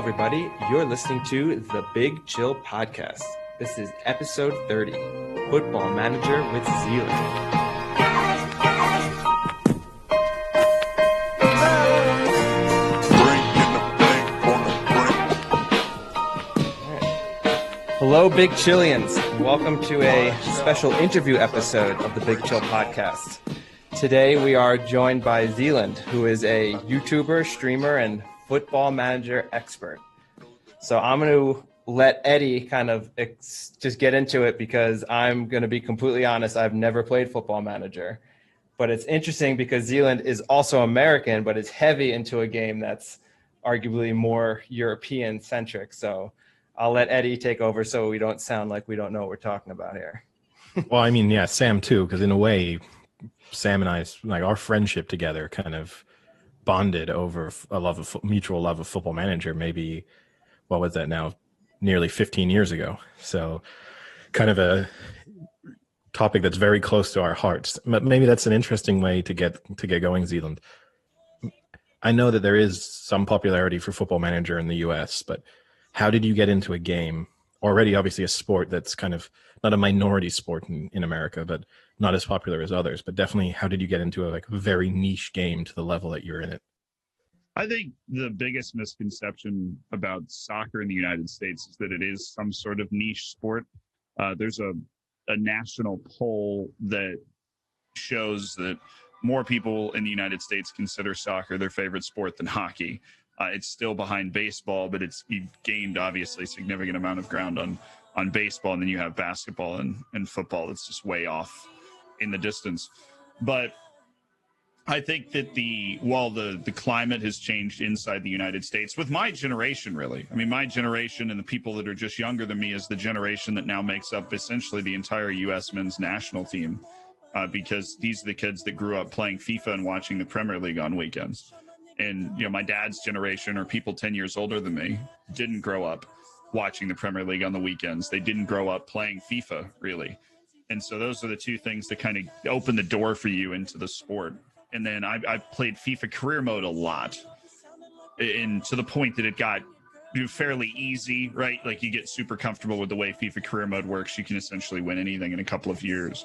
everybody. You're listening to the Big Chill Podcast. This is episode 30, Football Manager with Zealand. Hello, Big Chillians. Welcome to a special interview episode of the Big Chill Podcast. Today we are joined by Zealand, who is a YouTuber, streamer, and football manager expert. So I'm going to let Eddie kind of just get into it because I'm going to be completely honest. I've never played Football Manager, but it's interesting because Zealand is also American, but is heavy into a game that's arguably more European centric. So I'll let Eddie take over so we don't sound like we don't know what we're talking about here. Well, I mean, yeah, Sam too, because in a way, Sam and I, like our friendship together kind of bonded over a mutual love of Football Manager. Maybe, what was that now? Nearly 15 years ago. So kind of a topic that's very close to our hearts. But maybe that's an interesting way to get going, Zealand. I know that there is some popularity for Football Manager in the US, but how did you get into a game, already obviously a sport that's kind of not a minority sport in America, but not as popular as others, but definitely how did you get into a very niche game to the level that you're in it? I think the biggest misconception about soccer in the United States is that it is some sort of niche sport. There's a national poll that shows that more people in the United States consider soccer their favorite sport than hockey. It's still behind baseball, but you've gained obviously a significant amount of ground on baseball, and then you have basketball and football that's just way off in the distance. But I think that while the climate has changed inside the United States with my generation, really. I mean, my generation and the people that are just younger than me is the generation that now makes up essentially the entire U.S. men's national team, because these are the kids that grew up playing FIFA and watching the Premier League on weekends. And, you know, my dad's generation, or people 10 years older than me, didn't grow up watching the Premier League on the weekends. They didn't grow up playing FIFA, really. And so those are the two things that kind of open the door for you into the sport. And then I played FIFA career mode a lot, and to the point that it got fairly easy, right? Like you get super comfortable with the way FIFA career mode works. You can essentially win anything in a couple of years.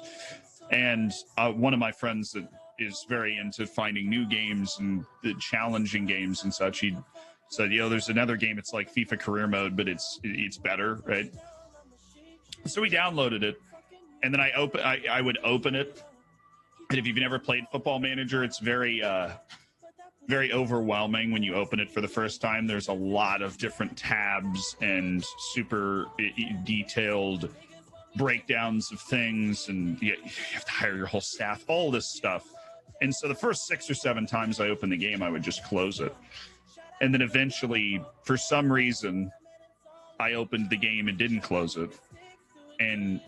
And one of my friends that is very into finding new games and the challenging games and such, he said, there's another game. It's like FIFA career mode, but it's better, right? So we downloaded it, and then I would open it. And if you've never played Football Manager, it's very overwhelming when you open it for the first time. There's a lot of different tabs and super detailed breakdowns of things, and you have to hire your whole staff, all this stuff. And so the first 6 or 7 times I opened the game, I would just close it. And then eventually, for some reason, I opened the game and didn't close it. And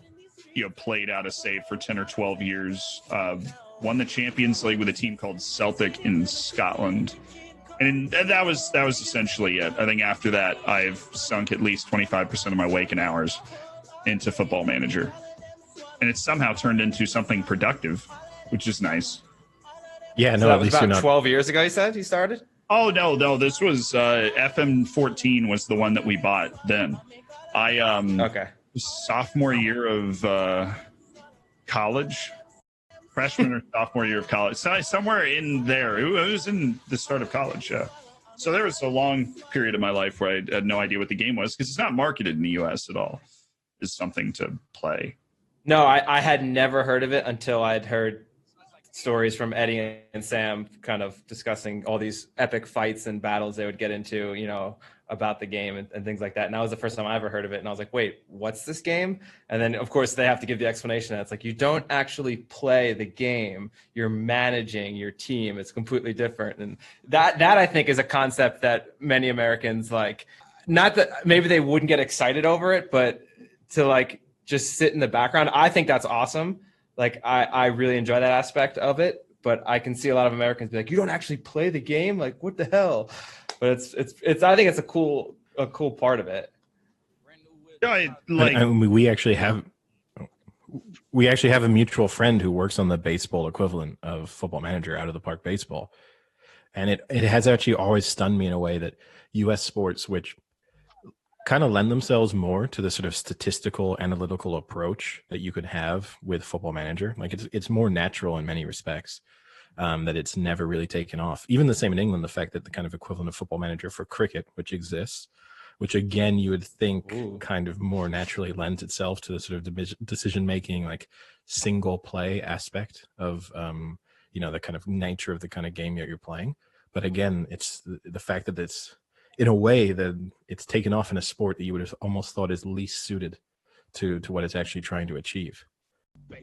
played out a save for 10 or 12 years, won the Champions League with a team called Celtic in Scotland. And that was essentially it. I think after that, I've sunk at least 25% of my waking hours into Football Manager. And it's somehow turned into something productive, which is nice. Yeah, so no, that was about 12 years ago, you said you started? Oh, no, this was FM14 was the one that we bought then. Okay. Sophomore year of college, freshman or sophomore year of college, somewhere in there. It was in the start of college, yeah. So there was a long period of my life where I had no idea what the game was, because it's not marketed in the U.S. at all. It's something to play. No, I had never heard of it until I'd heard stories from Eddie and Sam kind of discussing all these epic fights and battles they would get into, about the game and things like that. And that was the first time I ever heard of it. And I was like, wait, what's this game? And then, of course, they have to give the explanation. It's like, you don't actually play the game. You're managing your team. It's completely different. And that I think is a concept that many Americans like, not that maybe they wouldn't get excited over it, but to like just sit in the background. I think that's awesome. Like, I really enjoy that aspect of it, but I can see a lot of Americans be like, you don't actually play the game? Like, what the hell? But it's I think it's a cool part of it. We actually have a mutual friend who works on the baseball equivalent of Football Manager, Out of the Park Baseball. And it has actually always stunned me in a way that US sports, which kind of lend themselves more to the sort of statistical analytical approach that you could have with Football Manager. Like it's more natural in many respects, that it's never really taken off. Even the same in England, the fact that the kind of equivalent of Football Manager for cricket, which exists, which again you would think kind of more naturally lends itself to the sort of decision making, like single play aspect of the kind of nature of the kind of game that you're playing. But again, it's the fact that it's in a way that it's taken off in a sport that you would have almost thought is least suited to what it's actually trying to achieve.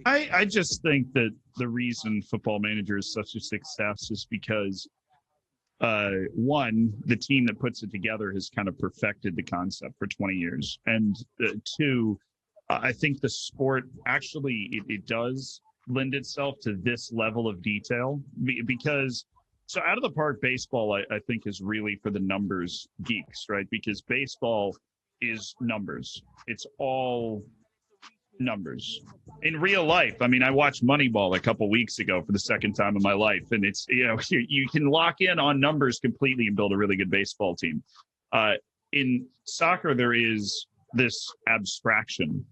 I just think that the reason Football Manager is such a success is because one, the team that puts it together has kind of perfected the concept for 20 years. And two, I think the sport actually, it does lend itself to this level of detail because so out of the park baseball, I think is really for the numbers geeks, right? Because baseball is numbers. It's all numbers. In real life, I mean, I watched Moneyball a couple weeks ago for the second time in my life, and it's, you can lock in on numbers completely and build a really good baseball team. In soccer, there is this abstraction.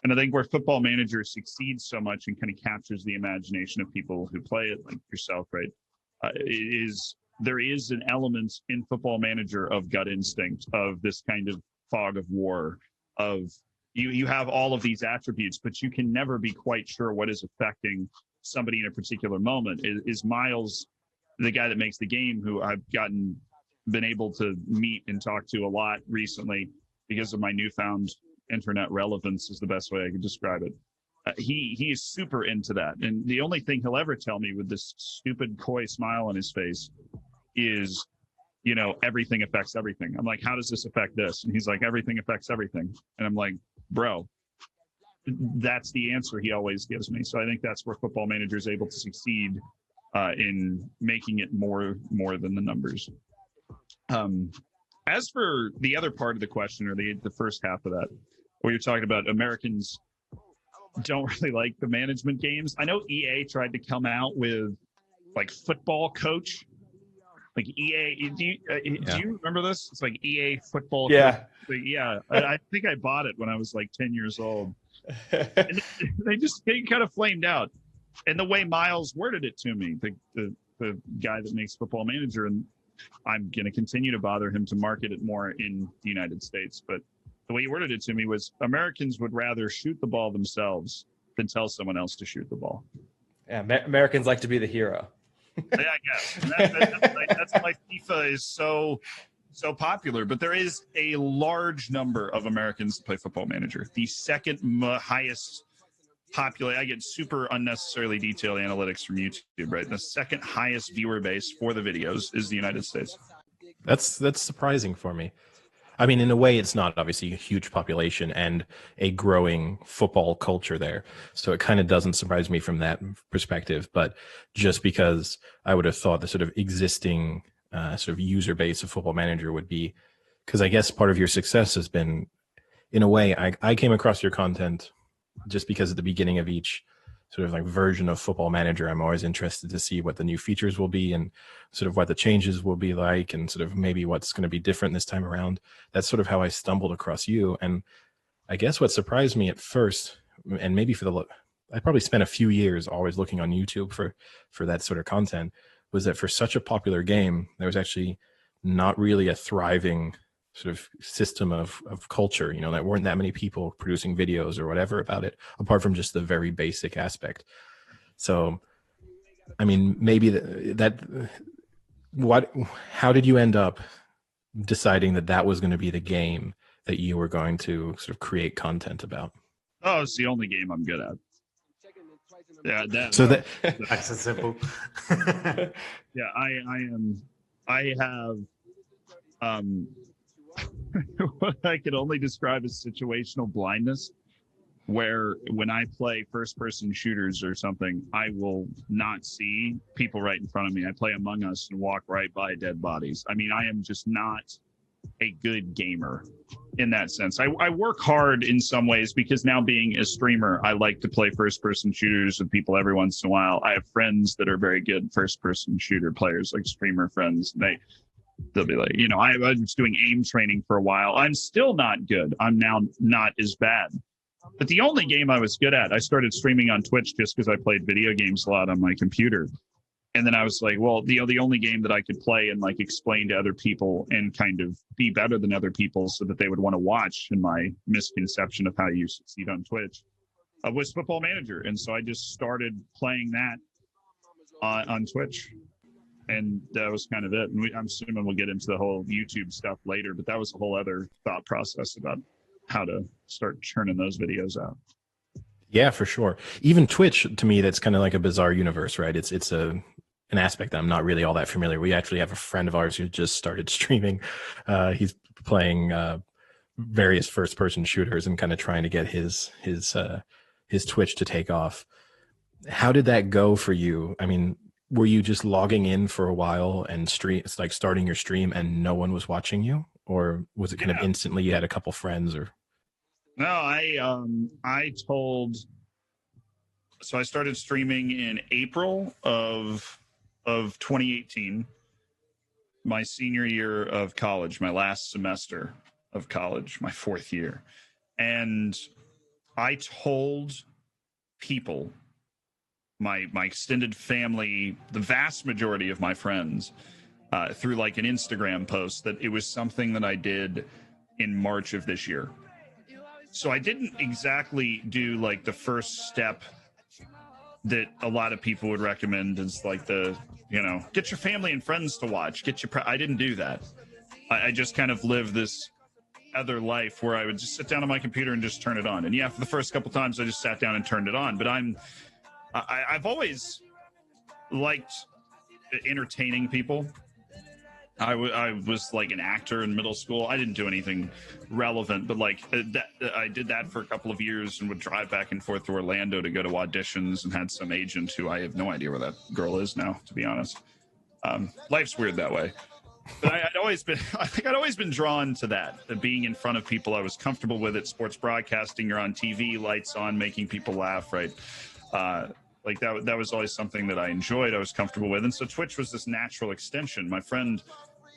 And I think where Football Manager succeeds so much and kind of captures the imagination of people who play it, like yourself, right? There is an element in Football Manager of gut instinct, of this kind of fog of war, of you have all of these attributes, but you can never be quite sure what is affecting somebody in a particular moment. Is Miles the guy that makes the game, who I've been able to meet and talk to a lot recently because of my newfound internet relevance is the best way I could describe it. He is super into that. And the only thing he'll ever tell me with this stupid coy smile on his face is, everything affects everything. I'm like, how does this affect this? And he's like, everything affects everything. And I'm like, bro, that's the answer he always gives me. So I think that's where Football Manager is able to succeed in making it more than the numbers. As for the other part of the question, or the first half of that, where you're talking about Americans don't really like the management games. I know EA tried to come out with like football coach, like EA. Do you remember this? It's like EA football. Yeah. Coach. Yeah. I think I bought it when I was like 10 years old. And they kind of flamed out. And the way Miles worded it to me, the guy that makes Football Manager, and I'm going to continue to bother him to market it more in the United States, but the way he worded it to me was Americans would rather shoot the ball themselves than tell someone else to shoot the ball. Yeah, Americans like to be the hero. Yeah, I guess. That's why FIFA is so popular. But there is a large number of Americans that play Football Manager. The second highest popular, I get super unnecessarily detailed analytics from YouTube, right? The second highest viewer base for the videos is the United States. That's surprising for me. I mean, in a way, it's not obviously a huge population and a growing football culture there. So it kind of doesn't surprise me from that perspective. But just because I would have thought the sort of existing sort of user base of Football Manager would be, because I guess part of your success has been, in a way, I came across your content just because at the beginning of each sort of like version of Football Manager, I'm always interested to see what the new features will be and sort of what the changes will be like and sort of maybe what's going to be different this time around. That's sort of how I stumbled across you. And I guess what surprised me at first, and maybe I probably spent a few years always looking on YouTube for that sort of content, was that for such a popular game, there was actually not really a thriving sort of system of culture, that weren't that many people producing videos or whatever about it, apart from just the very basic aspect. So, I mean, maybe how did you end up deciding that was going to be the game that you were going to sort of create content about? Oh, it's the only game I'm good at. Yeah, that's simple. Yeah, I have what I could only describe as situational blindness, where when I play first-person shooters or something, I will not see people right in front of me. I play Among Us and walk right by dead bodies. I mean, I am just not a good gamer in that sense. I work hard in some ways because now being a streamer, I like to play first person shooters with people every once in a while. I have friends that are very good first person shooter players, like streamer friends. They'll be like, you know, I was doing aim training for a while. I'm still not good. I'm now not as bad. But the only game I was good at, I started streaming on Twitch just because I played video games a lot on my computer. And then I was like, well, the only game that I could play and like explain to other people and kind of be better than other people so that they would want to watch, in my misconception of how you succeed on Twitch, was Football Manager. And so I just started playing that on Twitch. And that was kind of it. And I'm assuming we'll get into the whole YouTube stuff later, but that was a whole other thought process about how to start churning those videos out. Yeah, for sure. Even Twitch, to me, that's kind of like a bizarre universe, right? It's an aspect that I'm not really all that familiar. We actually have a friend of ours who just started streaming. He's playing various first person shooters and kind of trying to get his Twitch to take off. How did that go for you? I mean, were you just logging in for a while and it's like starting your stream and no one was watching you, or was it kind of instantly you had a couple friends? Or no, I started streaming in April of 2018, my senior year of college, my last semester of college, my fourth year. And I told people, my extended family, the vast majority of my friends, through like an Instagram post, that it was something that I did in March of this year. So I didn't exactly do like the first step that a lot of people would recommend, is like the, you know, get your family and friends to watch, I didn't do that. I just kind of lived this other life where I would just sit down on my computer and just turn it on. And yeah, for the first couple times I just sat down and turned it on, but I've always liked entertaining people. I was like an actor in middle school. I didn't do anything relevant, but like I did that for a couple of years and would drive back and forth to Orlando to go to auditions, and had some agent who I have no idea where that girl is now, to be honest. Life's weird that way. But I think I'd always been drawn to that, being in front of people. I was comfortable with it. Sports broadcasting, you're on TV, lights on, making people laugh, right? Like that was always something that I enjoyed, I was comfortable with. And so Twitch was this natural extension. My friend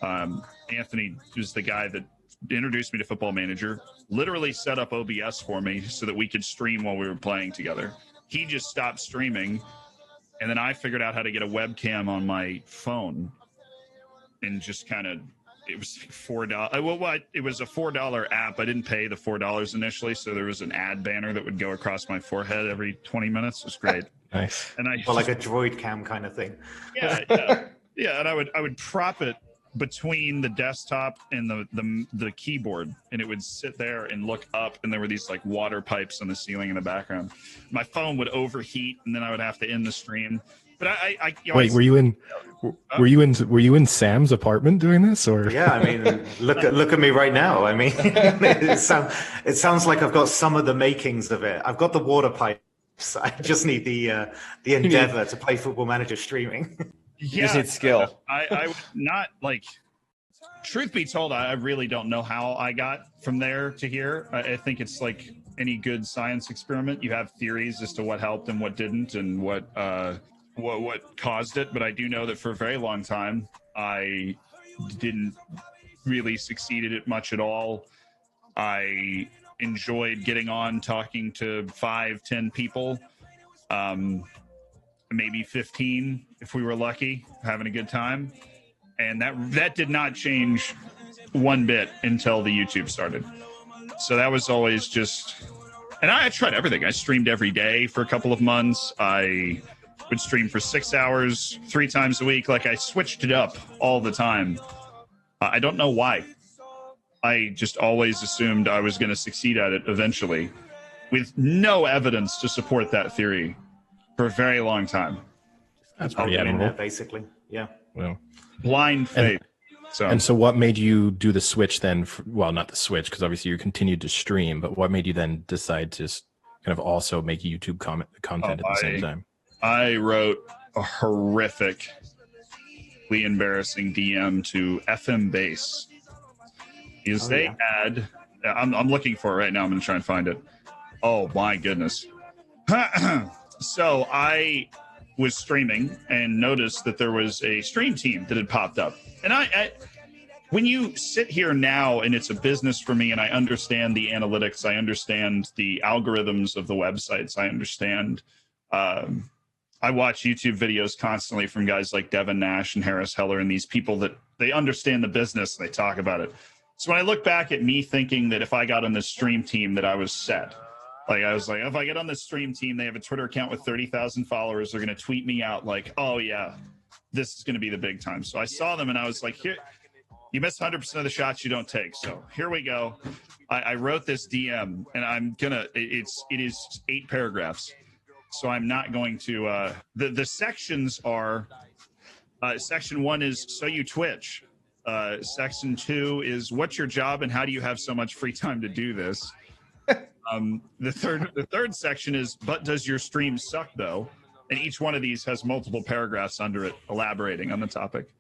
Anthony, who's the guy that introduced me to Football Manager, literally set up OBS for me so that we could stream while we were playing together. He just stopped streaming, and then I figured out how to get a webcam on my phone, and just kind of, it was $4. Well, it was a $4 app. I didn't pay the $4 initially, so there was an ad banner that would go across my forehead every 20 minutes. It was great. Nice. And like a droid cam kind of thing. Yeah. And I would prop it between the desktop and the keyboard, and it would sit there and look up, and there were these like water pipes on the ceiling in the background. My phone would overheat, and then I would have to end the stream. But wait, were you in Sam's apartment doing this, or? Yeah, I mean, look at me right now. I mean, it sounds like I've got some of the makings of it. I've got the water pipes. I just need the endeavor to play Football Manager streaming. You just need skill. I would not, like, truth be told, I really don't know how I got from there to here. I think it's like any good science experiment. You have theories as to what helped and what didn't, and what caused it. But I do know that for a very long time, I didn't really succeed at it much at all. I enjoyed getting on, talking to 5-10 people, maybe 15 if we were lucky, having a good time. And that did not change one bit until the YouTube started. So that was always just, and I tried everything. I streamed every day for a couple of months. I would stream for 6 hours, 3 times a week. Like, I switched it up all the time. I don't know why. I just always assumed I was going to succeed at it eventually, with no evidence to support that theory for a very long time. That's pretty admirable. Basically, yeah. Well, blind faith. So what made you do the switch then? Well, not the switch, because obviously you continued to stream, but what made you then decide to kind of also make YouTube content at the same time? I wrote a horrifically embarrassing DM to FM Base, is Oh, they yeah. had. I'm looking for it right now. I'm going to try and find it. Oh my goodness. So I was streaming and noticed that there was a stream team that had popped up, and I when you sit here now and it's a business for me and I understand the analytics, I understand the algorithms of the websites, I understand. I watch YouTube videos constantly from guys like Devin Nash and Harris Heller and these people that they understand the business and they talk about it. So when I look back at me thinking that if I got on this stream team that I was set, like I was like, if I get on this stream team, they have a Twitter account with 30,000 followers. They're going to tweet me out like, oh yeah, this is going to be the big time. So I saw them and I was like, here, you miss 100% of the shots you don't take. So here we go. I wrote this DM and I'm gonna. It is 8 paragraphs. So I'm not going to. The sections are. Section 1 is so you Twitch. Section 2 is what's your job and how do you have so much free time to do this. The third section is but does your stream suck though? And each one of these has multiple paragraphs under it elaborating on the topic.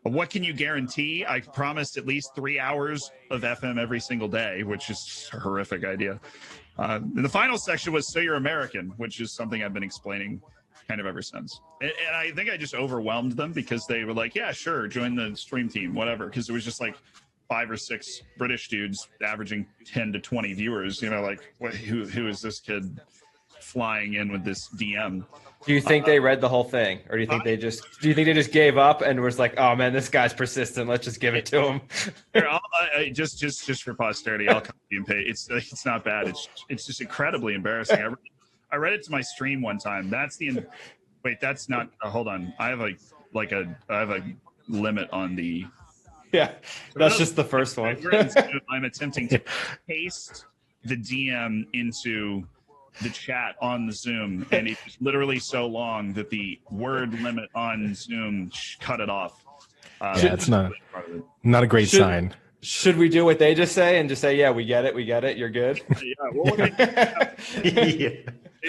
What can you guarantee? I promised at least 3 hours of FM every single day, which is a horrific idea. And the final section was so you're American, which is something I've been explaining kind of ever since. And I think I just overwhelmed them because they were like, yeah, sure, join the stream team, whatever. Because it was just like 5 or 6 British dudes averaging 10 to 20 viewers. You know, like who is this kid flying in with this DM? Do you think they read the whole thing, or do you think they just gave up and was like, "Oh man, this guy's persistent. Let's just give it to him." Here, just for posterity, I'll copy and paste. It's not bad. It's just incredibly embarrassing. I read it to my stream one time. That's not. Hold on. I have a limit on the. Yeah, that's just the first one. I'm attempting to paste the DM into the chat on the Zoom, and it's literally so long that the word limit on Zoom cut it off. Yeah, it's not a great sign. Should we do what they just say and just say, yeah, we get it, you're good? Yeah, well, yeah.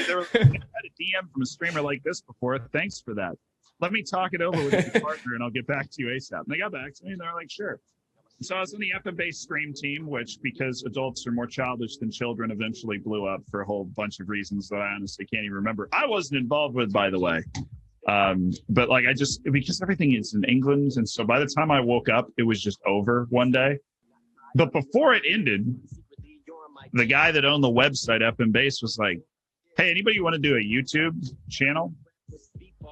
There was, I had a DM from a streamer like this before. Thanks for that. Let me talk it over with your partner and I'll get back to you ASAP. And they got back to me and they're like, sure. So I was in the FM-based stream team, which because adults are more childish than children eventually blew up for a whole bunch of reasons that I honestly can't even remember. I wasn't involved with, by the way. But like because everything is in England. And so by the time I woke up, it was just over one day. But before it ended, the guy that owned the website FM Base was like, hey, anybody want to do a YouTube channel?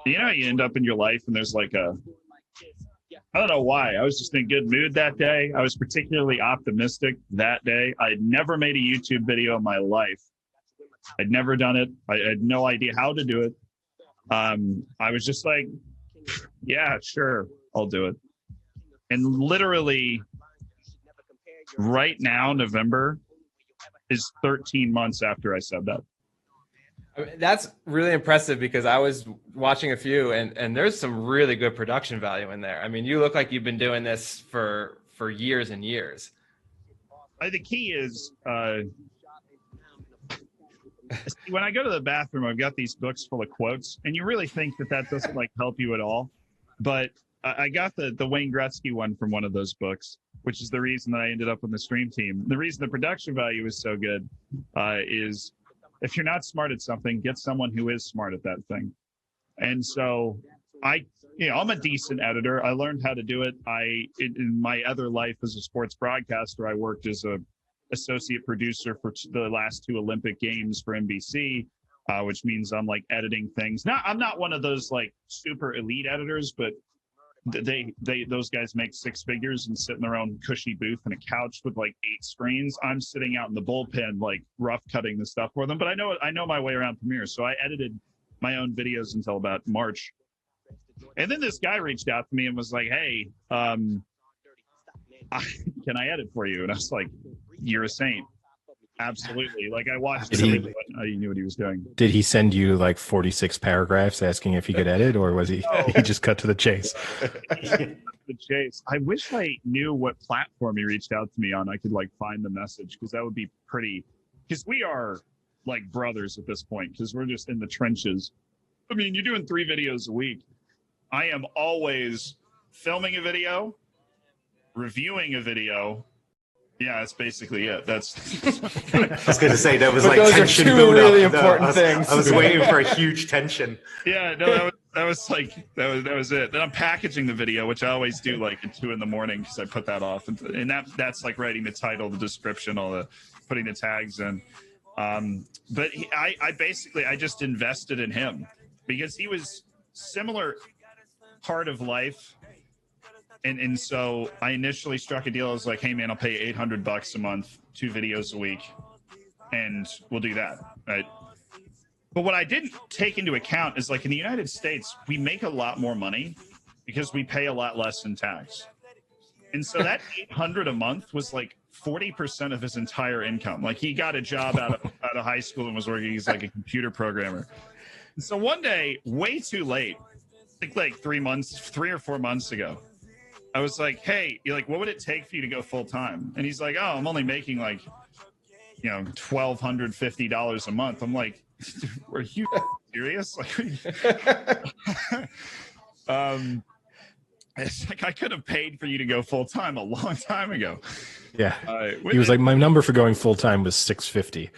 You know, you end up in your life and there's like I don't know why. I was just in a good mood that day. I was particularly optimistic that day. I had never made a YouTube video in my life. I'd never done it. I had no idea how to do it. I was just like, yeah, sure, I'll do it. And literally right now, November is 13 months after I said that. I mean, that's really impressive because I was watching a few and there's some really good production value in there. I mean, you look like you've been doing this for years and years. The key is when I go to the bathroom, I've got these books full of quotes, and you really think that doesn't like help you at all. But I got the Wayne Gretzky one from one of those books, which is the reason that I ended up on the stream team. The reason the production value is so good is if you're not smart at something, get someone who is smart at that thing. And so I'm a decent editor. I learned how to do it. In my other life as a sports broadcaster, I worked as a associate producer for the last 2 Olympic Games for NBC, which means I'm like editing things. Now, I'm not one of those like super elite editors, but those guys make 6 figures and sit in their own cushy booth and a couch with like 8 screens. I'm sitting out in the bullpen, like rough cutting the stuff for them. But I know my way around Premiere. So I edited my own videos until about March. And then this guy reached out to me and was like, hey, can I edit for you? And I was like, you're a saint. Absolutely. Like I watched it. I knew what he was doing. Did he send you like 46 paragraphs asking if he could edit, or was he just cut to the chase? The chase. I wish I knew what platform he reached out to me on. I could like find the message, because that would be pretty, because we are like brothers at this point, because we're just in the trenches. I mean, you're doing 3 videos a week. I am always filming a video, reviewing a video, Yeah, that's basically it. That's. I was going to say there was But like those are tension two build really up. important I was, things. I was waiting for a huge tension. Yeah, no, that was it. Then I'm packaging the video, which I always do like at 2 a.m. because I put that off, and that's like writing the title, the description, all the putting the tags in. But I basically I just invested in him because he was similar part of life. And so I initially struck a deal. I was like, hey man, I'll pay $800 a month, 2 videos a week, and we'll do that. Right. But what I didn't take into account is like in the United States, we make a lot more money because we pay a lot less in tax. And so that $800 a month was like 40% of his entire income. Like he got a job out of high school and was working. He's like a computer programmer. And so one day, way too late, I think like 3 or 4 months ago, I was like, hey, you're like, what would it take for you to go full time? And he's like, oh, I'm only making like, $1,250 a month. I'm like, are you serious? Like, it's like I could have paid for you to go full time a long time ago. Yeah, he was like, my number for going full time was $650.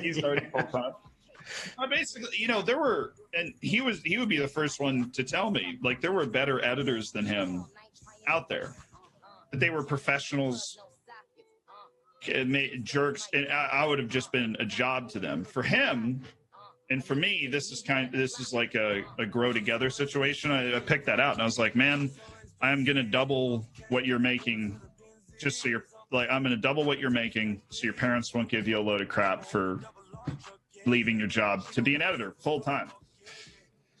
He's already full time. Basically, there were, and he would be the first one to tell me, like there were better editors than him out there. They were professionals, jerks, and I would have just been a job to them. For him, and for me, this is like a grow together situation. I picked that out, and I was like, man, I'm gonna double what you're making, just so you're like, I'm gonna double what you're making, so your parents won't give you a load of crap for leaving your job to be an editor full time.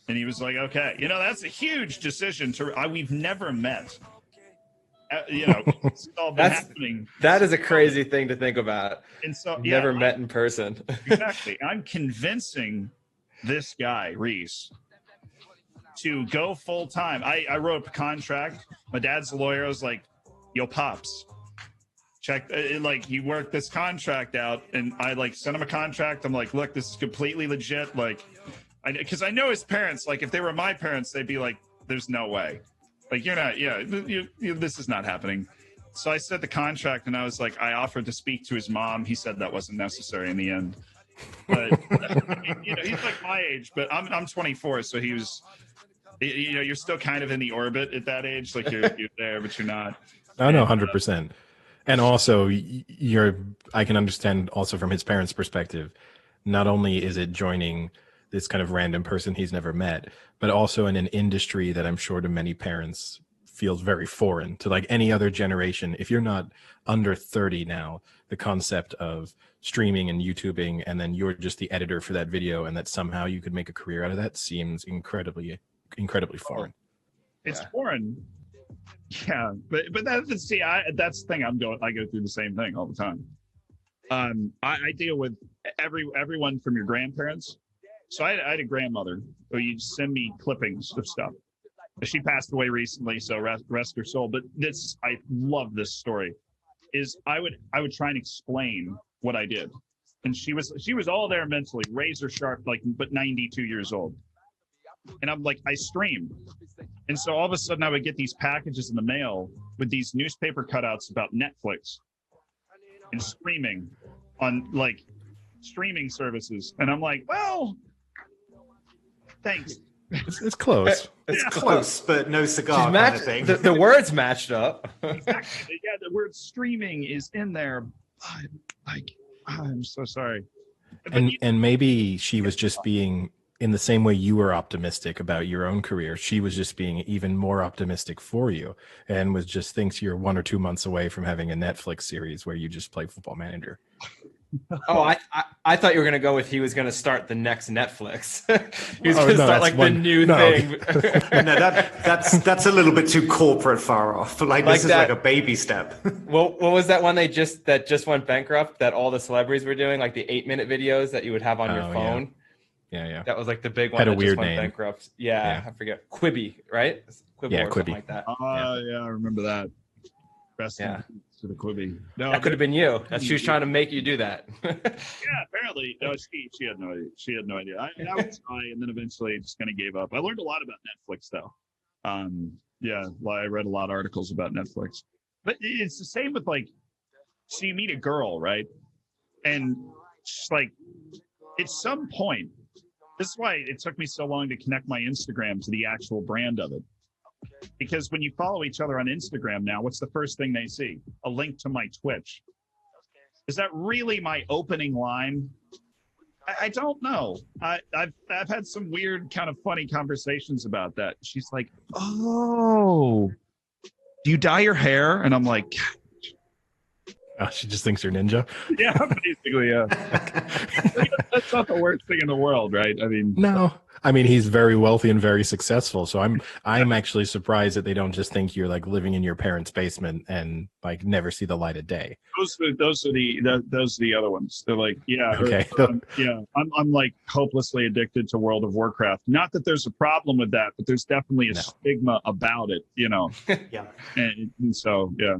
And he was like, okay, that's a huge decision we've never met. It's all been happening. That is a crazy thing to think about. And so never met in person. Exactly. I'm convincing this guy, Reese, to go full time. I wrote a contract. My dad's a lawyer. I was like, yo, Pops, check, like he worked this contract out, and I like sent him a contract. I'm like, look, this is completely legit. Like, because I know his parents, like if they were my parents, they'd be like, there's no way. Like, you're not, this is not happening. So I said the contract, and I was like, I offered to speak to his mom. He said that wasn't necessary in the end. But, he's like my age, but I'm 24. So he was, you're still kind of in the orbit at that age. Like you're there, but you're not. Oh, no, 100%. And also, I can understand also from his parents' perspective, not only is it joining this kind of random person he's never met, but also in an industry that I'm sure to many parents feels very foreign to like any other generation. If you're not under 30 now, the concept of streaming and YouTubing, and then you're just the editor for that video, and that somehow you could make a career out of that seems incredibly foreign. It's foreign. Yeah, but that's the thing. I go through the same thing all the time. I deal with everyone from your grandparents. So I had a grandmother who you'd send me clippings of stuff. She passed away recently, so rest her soul. But I love this story. Is I would try and explain what I did, and she was all there mentally, razor sharp, like, but 92 years old. And I'm like, I streamed. And so all of a sudden I would get these packages in the mail with these newspaper cutouts about Netflix and streaming on like streaming services. And I'm like, well, thanks. It's close. It's close, but no cigar kind of thing. The words matched up. Exactly. Yeah, the word streaming is in there. I'm so sorry. And maybe she was just being, in the same way you were optimistic about your own career, she was just being even more optimistic for you, and thinks you're 1 or 2 months away from having a Netflix series where you just play Football Manager. Oh, I thought you were going to go with he was going to start the next Netflix. He was going to start like the new thing. No, that's a little bit too corporate far off. Like this is like a baby step. Well, what was that one that just went bankrupt that all the celebrities were doing, like the 8-minute videos that you would have on your phone? Yeah. That was like the big one Had a that weird just went name. Bankrupt. Yeah, I forget. Quibi, right? Quibi or Quibi. something like that. Yeah, I remember that. Best to the Quibi. No, that could have been you. She was trying to make you do that. Yeah, apparently. No, she had no idea. She had no idea. I would try, and then eventually just kind of gave up. I learned a lot about Netflix, though. Yeah, well, I read a lot of articles about Netflix. But it's the same with like, so you meet a girl, right? And she's like, at some point, this is why it took me so long to connect my Instagram to the actual brand of it. Because when you follow each other on Instagram now, what's the first thing they see? A link to my Twitch. Is that really my opening line? I don't know. I've had some weird kind of funny conversations about that. She's like, "Oh, do you dye your hair?" And I'm like, She just thinks you're ninja. "Yeah, basically, yeah." That's not the worst thing in the world, right? I mean, No, I mean he's very wealthy and very successful. So I'm actually surprised that they don't just think you're like living in your parents' basement and like never see the light of day. those are the other ones. They're like, yeah, Okay. I'm like hopelessly addicted to World of Warcraft. Not that there's a problem with that, but there's definitely a stigma about it, you know. Yeah. And so, yeah.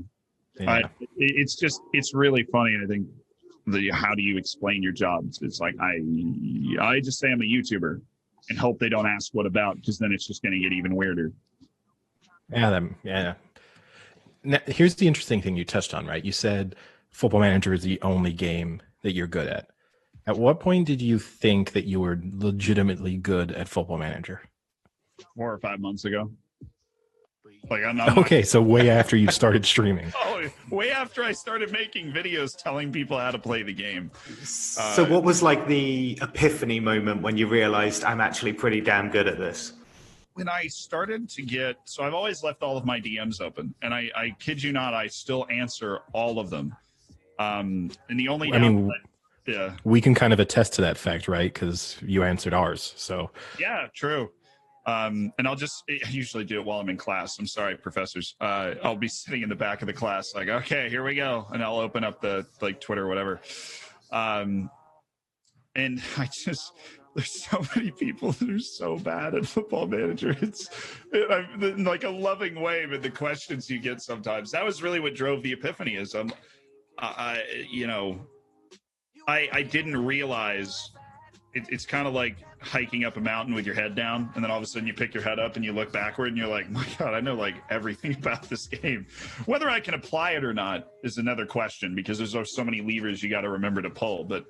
Yeah. It's really funny. I think how do you explain your job? It's like I just say I'm a YouTuber and hope they don't ask what about, because then it's just going to get even weirder. Yeah. Now, here's the interesting thing you touched on, right? You said Football Manager is the only game that you're good at. At what point did you think that you were legitimately good at Football Manager? 4 or 5 months ago. Like I'm okay, so way after you started streaming. Oh, way after I started making videos telling people how to play the game. So what was like the epiphany moment when you realized I'm actually pretty damn good at this? When I started to get, so I've always left all of my DMs open, and I kid you not, I still answer all of them. And the only yeah, we can kind of attest to that fact, right? Because you answered ours. So yeah, true. And I usually do it while I'm in class. I'm sorry, professors. I'll be sitting in the back of the class, like, okay, here we go, and I'll open up the like Twitter or whatever. And there's so many people that are so bad at Football Manager. It's in like a loving way, but the questions you get sometimes, that was really what drove the epiphany. Is I didn't realize it's kind of like hiking up a mountain with your head down, and then all of a sudden you pick your head up and you look backward and you're like, my God, I know like everything about this game. Whether I can apply it or not is another question, because there's so many levers you got to remember to pull. But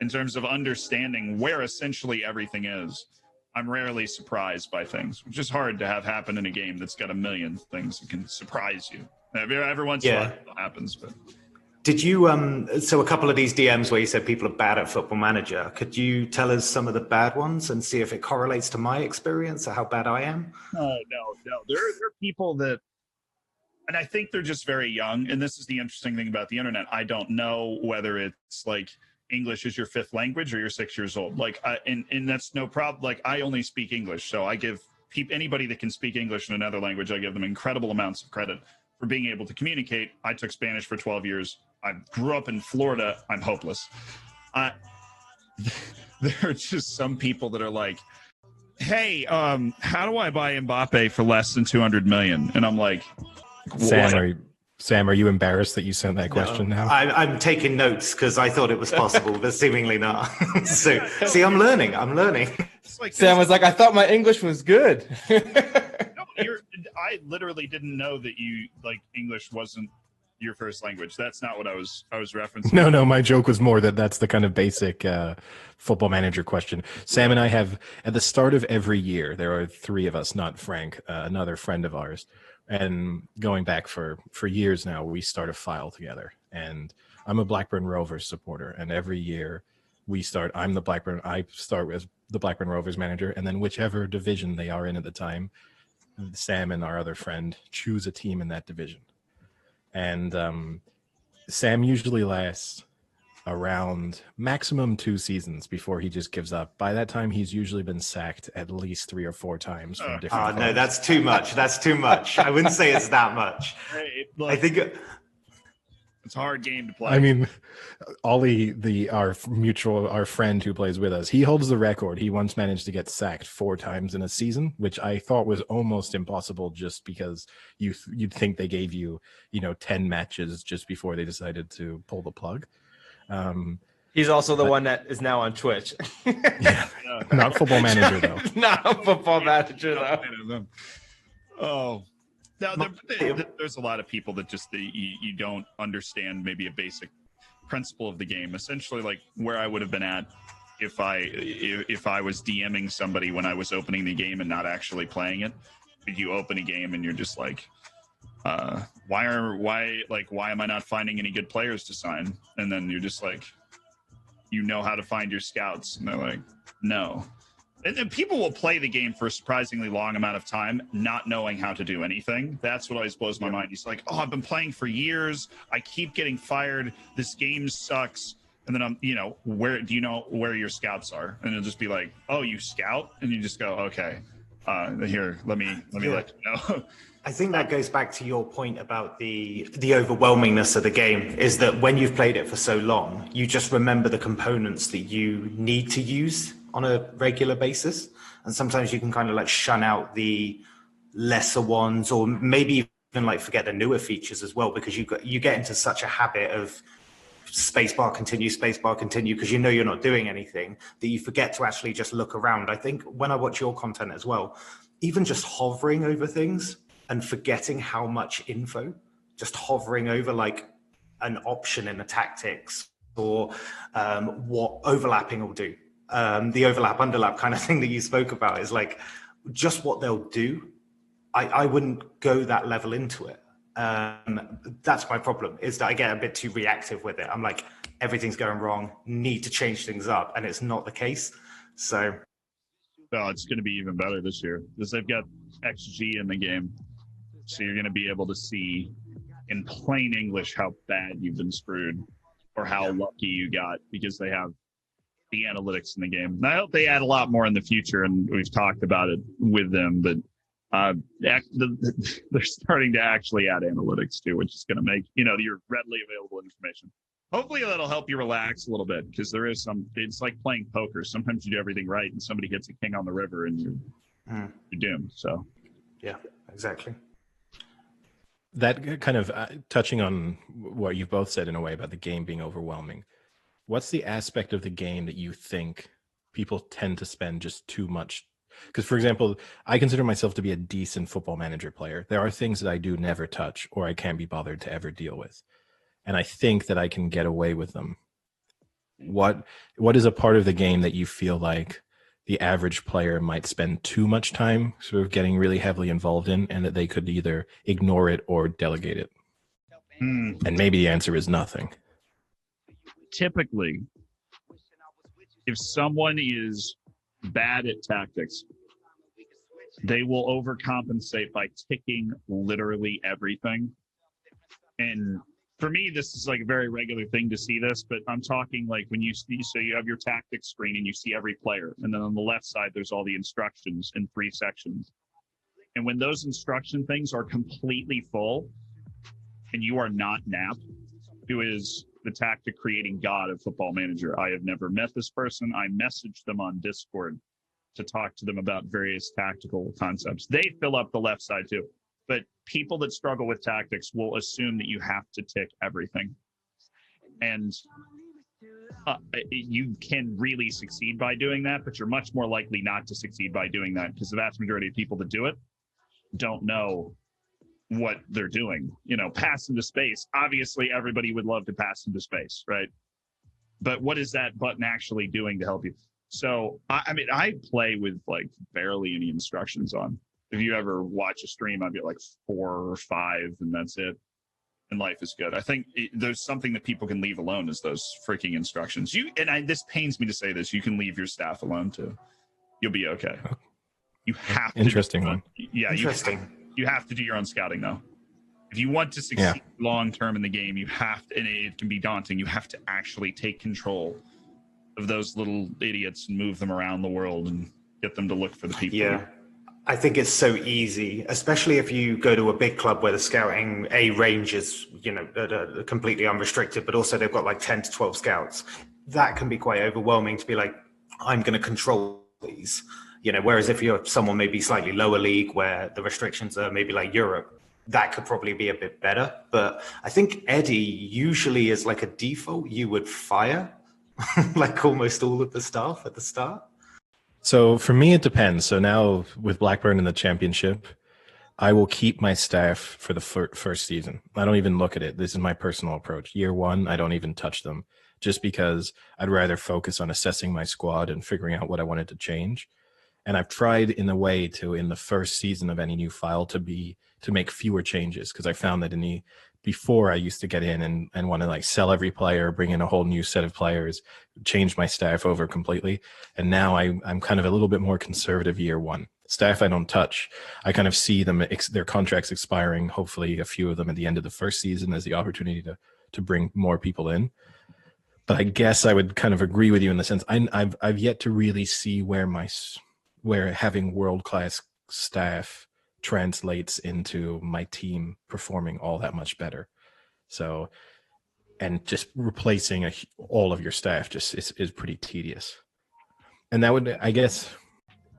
in terms of understanding where essentially everything is, I'm rarely surprised by things, which is hard to have happen in a game that's got a million things that can surprise you. Every once in a while it happens, but... Did you, so a couple of these DMs where you said people are bad at Football Manager, could you tell us some of the bad ones and see if it correlates to my experience or how bad I am? No. There are people that, and I think they're just very young. And this is the interesting thing about the internet. I don't know whether it's like English is your fifth language or you're 6 years old. Like, and that's no problem. Like, I only speak English. So I give anybody that can speak English in another language, I give them incredible amounts of credit for being able to communicate. I took Spanish for 12 years. I grew up in Florida. I'm hopeless. There are just some people that are like, hey, how do I buy Mbappe for less than 200 million? And I'm like, Sam, are you embarrassed that you sent that question now? I'm taking notes because I thought it was possible, but seemingly not. So, see, I'm learning. Like, Sam was like, I thought my English was good. I literally didn't know that you like English wasn't your first language. That's not what I was referencing. No, my joke was more that's the kind of basic Football Manager question. Sam and I have, at the start of every year, there are three of us, not Frank, another friend of ours, and going back for years now, we start a file together. And I'm a Blackburn Rovers supporter, and every year I start as the Blackburn Rovers manager, and then whichever division they are in at the time, Sam and our other friend choose a team in that division. And Sam usually lasts around maximum 2 seasons before he just gives up. By that time, he's usually been sacked at least 3 or 4 times from different clubs. No, that's too much. That's too much. I wouldn't say it's that much. I think it's a hard game to play. I mean, Ollie, our friend who plays with us, he holds the record. He once managed to get sacked 4 times in a season, which I thought was almost impossible, just because you'd think they gave you 10 matches just before they decided to pull the plug. He's also the one that is now on Twitch. Yeah, not Football Manager though. Not Football Manager though. Oh, No, there's a lot of people that just you don't understand maybe a basic principle of the game. Essentially, like where I would have been at if I was DMing somebody when I was opening the game and not actually playing it. You open a game and you're just like, why am I not finding any good players to sign? And then you're just like, you know how to find your scouts, and they're like, no. And people will play the game for a surprisingly long amount of time, not knowing how to do anything. That's what always blows my mind. He's like, oh, I've been playing for years. I keep getting fired. This game sucks. And then where do you know where your scouts are? And it'll just be like, oh, you scout? And you just go, okay, here, let me let you know. I think that goes back to your point about the overwhelmingness of the game, is that when you've played it for so long, you just remember the components that you need to use on a regular basis. And sometimes you can kind of like shun out the lesser ones, or maybe even like forget the newer features as well, because you get into such a habit of spacebar continue, because you know you're not doing anything, that you forget to actually just look around. I think when I watch your content as well, even just hovering over things and forgetting how much info, just hovering over like an option in the tactics, or what overlapping will do. The overlap underlap kind of thing that you spoke about is like just what they'll do. I wouldn't go that level into it. That's my problem, is that I get a bit too reactive with it. I'm like, everything's going wrong, need to change things up, and it's not the case. So it's going to be even better this year because they've got XG in the game, so you're going to be able to see in plain English how bad you've been screwed or how lucky you got, because they have the analytics in the game. And I hope they add a lot more in the future, and we've talked about it with them, but they're starting to actually add analytics too, which is going to make your readily available information. Hopefully that'll help you relax a little bit, because there is it's like playing poker. Sometimes you do everything right and somebody hits a king on the river and you're doomed. So yeah, exactly. That kind of touching on what you've both said in a way about the game being overwhelming. What's the aspect of the game that you think people tend to spend just too much? Because, for example, I consider myself to be a decent Football Manager player. There are things that I do never touch or I can't be bothered to ever deal with. And I think that I can get away with them. What is a part of the game that you feel like the average player might spend too much time sort of getting really heavily involved in, and that they could either ignore it or delegate it? And maybe the answer is nothing. Typically, if someone is bad at tactics, they will overcompensate by ticking literally everything. And for me, this is like a very regular thing to see this, but I'm talking like when you see, so you have your tactics screen and you see every player, and then on the left side there's all the instructions in 3 sections. And when those instruction things are completely full and you are not Nap, who is the tactic creating god of Football Manager. I have never met this person. I messaged them on Discord to talk to them about various tactical concepts. They fill up the left side too. But people that struggle with tactics will assume that you have to tick everything. And you can really succeed by doing that, but you're much more likely not to succeed by doing that, because the vast majority of people that do it don't know what they're doing. Pass into space. Obviously, everybody would love to pass into space, right? But what is that button actually doing to help you? So, I play with like barely any instructions on. If you ever watch a stream, I'd get like 4 or 5, and that's it. And life is good. I think there's something that people can leave alone is those freaking instructions. This pains me to say this, you can leave your staff alone too. You'll be okay. You have to. Interesting one. Yeah, Interesting. You have to do your own scouting though. If you want to succeed long term in the game, you have to, and it can be daunting, you have to actually take control of those little idiots and move them around the world and get them to look for the people. Yeah. I think it's so easy, especially if you go to a big club where the scouting range is, completely unrestricted, but also they've got like 10 to 12 scouts. That can be quite overwhelming to be like, I'm going to control these, whereas if you're someone maybe slightly lower league where the restrictions are maybe like Europe, that could probably be a bit better. But I think Eddie usually is like a default, you would fire like almost all of the staff at the start. So for me, it depends. So now with Blackburn in the championship, I will keep my staff for the first season. I don't even look at it. This is my personal approach. Year one, I don't even touch them, just because I'd rather focus on assessing my squad and figuring out what I wanted to change. And I've tried in a way to, in the first season of any new file, to make fewer changes, because I found that before I used to get in and want to like sell every player, bring in a whole new set of players, change my staff over completely. And now I'm kind of a little bit more conservative year one. Staff I don't touch. I kind of see them, their contracts expiring, hopefully a few of them at the end of the first season as the opportunity to bring more people in. But I guess I would kind of agree with you in the sense I've yet to really see where having world-class staff translates into my team performing all that much better. So, and just replacing all of your staff just is pretty tedious. And that would, I guess,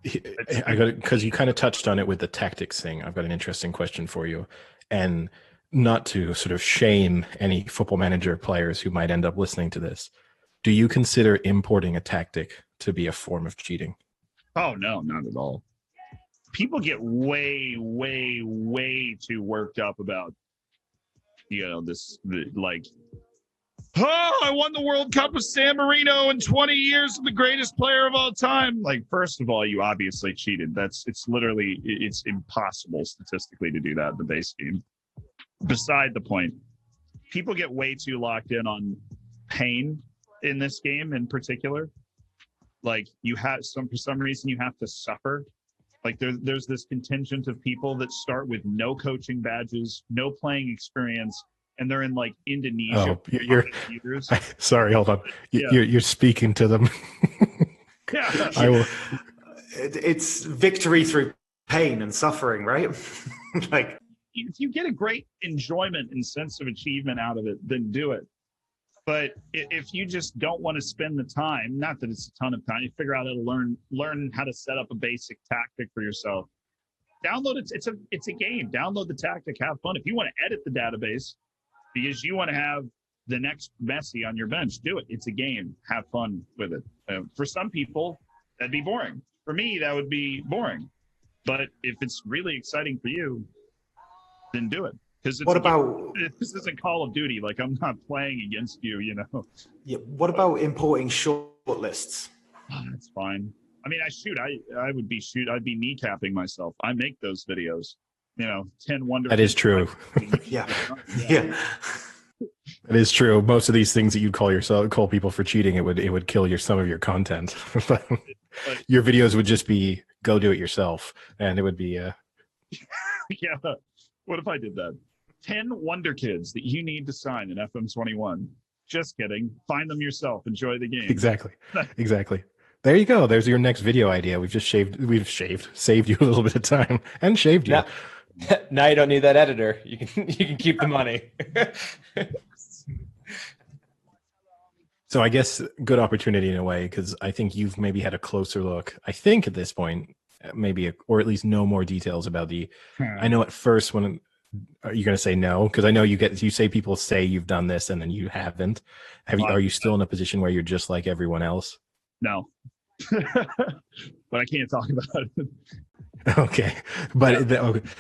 because you kind of touched on it with the tactics thing. I've got an interesting question for you, and not to sort of shame any Football Manager players who might end up listening to this. Do you consider importing a tactic to be a form of cheating? Oh, no, not at all. People get way, way, way too worked up about, I won the World Cup with San Marino in 20 years, the greatest player of all time. Like, first of all, you obviously cheated. It's impossible statistically to do that in the base game. Beside the point, people get way too locked in on pain in this game in particular. Like, for some reason you have to suffer. Like, there's this contingent of people that start with no coaching badges, no playing experience, and they're in like Indonesia. Oh, you're sorry, hold on. You're speaking to them. Yeah. I will. It's victory through pain and suffering, right? Like, if you get a great enjoyment and sense of achievement out of it, then do it. But if you just don't want to spend the time, not that it's a ton of time, you figure out how to learn how to set up a basic tactic for yourself. Download it. It's a game. Download the tactic. Have fun. If you want to edit the database because you want to have the next Messi on your bench, do it. It's a game. Have fun with it. For some people, that'd be boring. For me, that would be boring. But if it's really exciting for you, then do it. Because this isn't Call of Duty. Like, I'm not playing against you, Yeah. What about importing short lists? That's fine. I mean, I'd be kneecapping myself. I make those videos. 10 wonder. That is true. Yeah. It is true. Most of these things that you'd call people for cheating, it would kill some of your content. Your videos would just be go do it yourself, and it would be. Yeah. What if I did that? 10 wonder kids that you need to sign in FM21. Just kidding. Find them yourself. Enjoy the game. Exactly. There you go. There's your next video idea. We've saved you a little bit of time and shaved you. Now you don't need that editor. You can keep the money. So I guess good opportunity in a way, because I think you've maybe had a closer look. I think at this point, or at least know more details about I know at first when are you going to say no? Because I know you say people say you've done this and then you haven't. Are you still in a position where you're just like everyone else? No, but I can't talk about it. Okay, but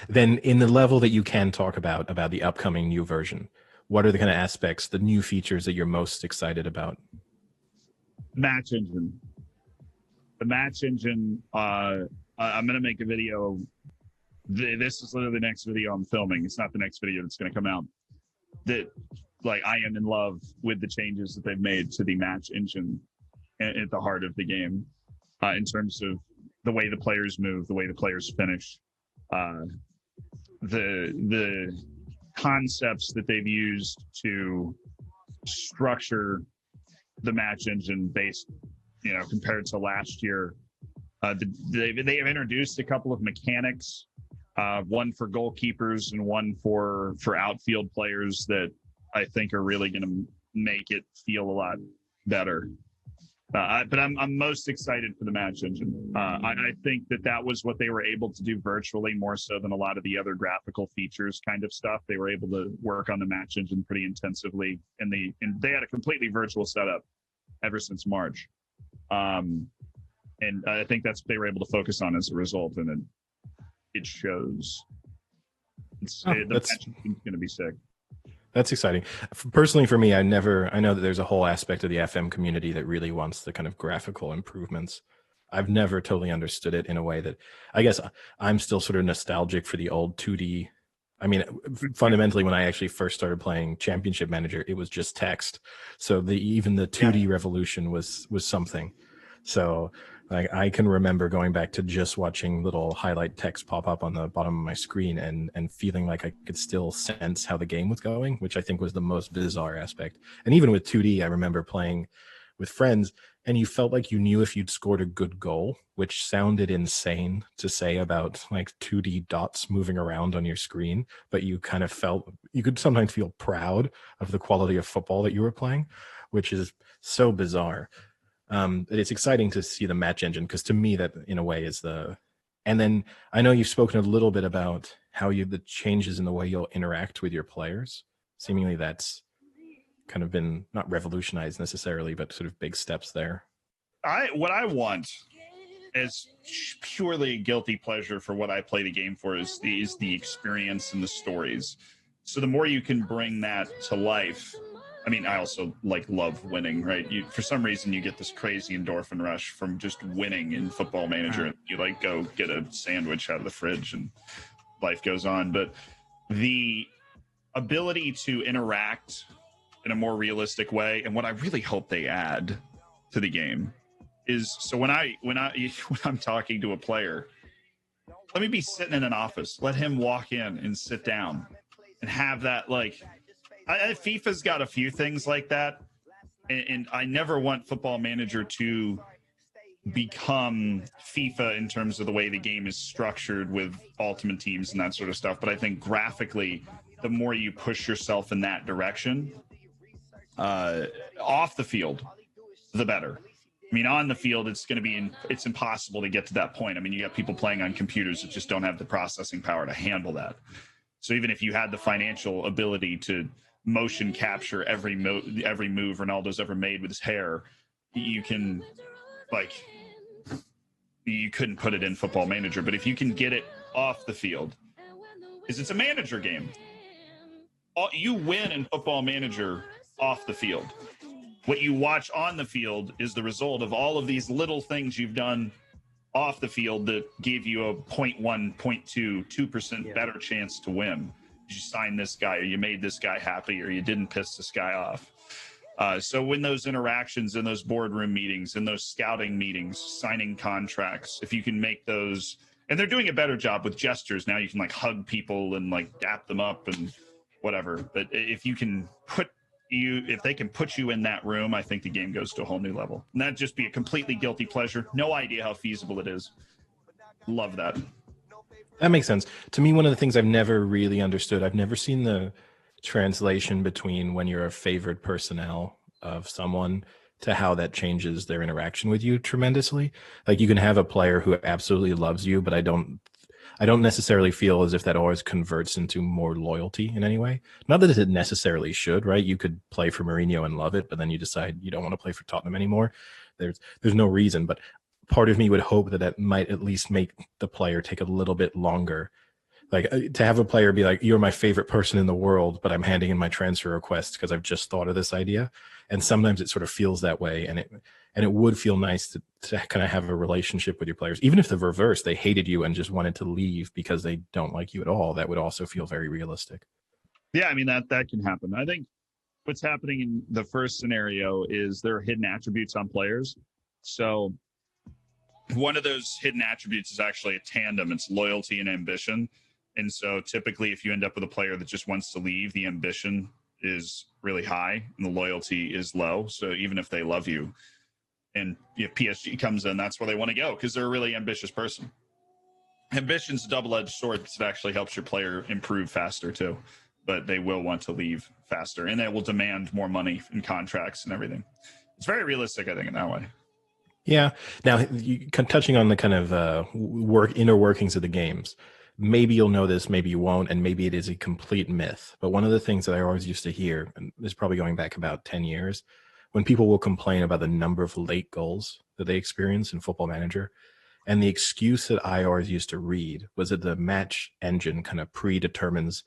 then in the level that you can talk about the upcoming new version, what are the kind of aspects, the new features that you're most excited about? Match engine. The match engine. I'm going to make a video. This is literally the next video I'm filming. It's not the next video that's going to come out. I am in love with the changes that they've made to the match engine at the heart of the game, in terms of the way the players move, the way the players finish, the concepts that they've used to structure the match engine based, compared to last year. They have introduced a couple of mechanics, one for goalkeepers and one for outfield players that I think are really going to make it feel a lot better. But I'm most excited for the match engine. I think that was what they were able to do virtually, more so than a lot of the other graphical features kind of stuff. They were able to work on the match engine pretty intensively, and they had a completely virtual setup ever since March. And I think that's what they were able to focus on as a result, and it shows. The match is going to be sick. That's exciting. Personally, for me, I know that there's a whole aspect of the FM community that really wants the kind of graphical improvements. I've never totally understood it in a way that, I guess I'm still sort of nostalgic for the old 2D. I mean, fundamentally, when I actually first started playing Championship Manager, it was just text. So even the 2D revolution was something. So I can remember going back to just watching little highlight text pop up on the bottom of my screen and feeling like I could still sense how the game was going, which I think was the most bizarre aspect. And even with 2D, I remember playing with friends, and you felt like you knew if you'd scored a good goal, which sounded insane to say about like 2D dots moving around on your screen, but you kind of felt, you could sometimes feel proud of the quality of football that you were playing, which is so bizarre. It's exciting to see the match engine, because to me that in a way is and then I know you've spoken a little bit about how the changes in the way you'll interact with your players. Seemingly that's kind of been not revolutionized necessarily, but sort of big steps there. What I want as purely guilty pleasure for what I play the game for is the experience and the stories. So the more you can bring that to life. I mean, I also love winning, right? For some reason, you get this crazy endorphin rush from just winning in Football Manager. And you go get a sandwich out of the fridge and life goes on. But the ability to interact in a more realistic way, and what I really hope they add to the game is, so when I'm talking to a player, let me be sitting in an office, let him walk in and sit down and have that FIFA's got a few things like that, and I never want Football Manager to become FIFA in terms of the way the game is structured with ultimate teams and that sort of stuff. But I think graphically, the more you push yourself in that direction, off the field, the better. I mean, on the field, it's impossible to get to that point. I mean, you got people playing on computers that just don't have the processing power to handle that. So even if you had the financial ability to motion capture every move Ronaldo's ever made with his hair, you couldn't put it in Football Manager. But if you can get it off the field, because it's a manager game, you win in Football Manager off the field. What you watch on the field is the result of all of these little things you've done off the field that gave you a 0.1, 0.2, 2% better chance to win. You signed this guy, or you made this guy happy, or you didn't piss this guy off. So when those interactions in those boardroom meetings, in those scouting meetings, signing contracts, if you can make those, and they're doing a better job with gestures now, you can hug people and dap them up and whatever. But if you can if they can put you in that room, I think the game goes to a whole new level. And that'd just be a completely guilty pleasure. No idea how feasible it is. Love that. That makes sense. To me, one of the things I've never really understood, I've never seen the translation between when you're a favored personnel of someone to how that changes their interaction with you tremendously. You can have a player who absolutely loves you, but I don't necessarily feel as if that always converts into more loyalty in any way. Not that it necessarily should, right? You could play for Mourinho and love it, but then you decide you don't want to play for Tottenham anymore. There's no reason, but part of me would hope that might at least make the player take a little bit longer. To have a player be you're my favorite person in the world, but I'm handing in my transfer request because I've just thought of this idea. And sometimes it sort of feels that way. And it would feel nice to kind of have a relationship with your players. Even if the reverse, they hated you and just wanted to leave because they don't like you at all, that would also feel very realistic. Yeah, I mean, that can happen. I think what's happening in the first scenario is there are hidden attributes on players. So one of those hidden attributes is actually a tandem. It's loyalty and ambition. And so typically if you end up with a player that just wants to leave, the ambition is really high and the loyalty is low. So even if they love you, and if PSG comes in, that's where they want to go because they're a really ambitious person. Ambition's a double-edged sword because it actually helps your player improve faster too. But they will want to leave faster, and they will demand more money in contracts and everything. It's very realistic, I think, in that way. Yeah. Now, touching on the kind of inner workings of the games, maybe you'll know this, maybe you won't, and maybe it is a complete myth. But one of the things that I always used to hear, and this is probably going back about 10 years, when people will complain about the number of late goals that they experience in Football Manager, And the excuse that I always used to read was that the match engine kind of predetermines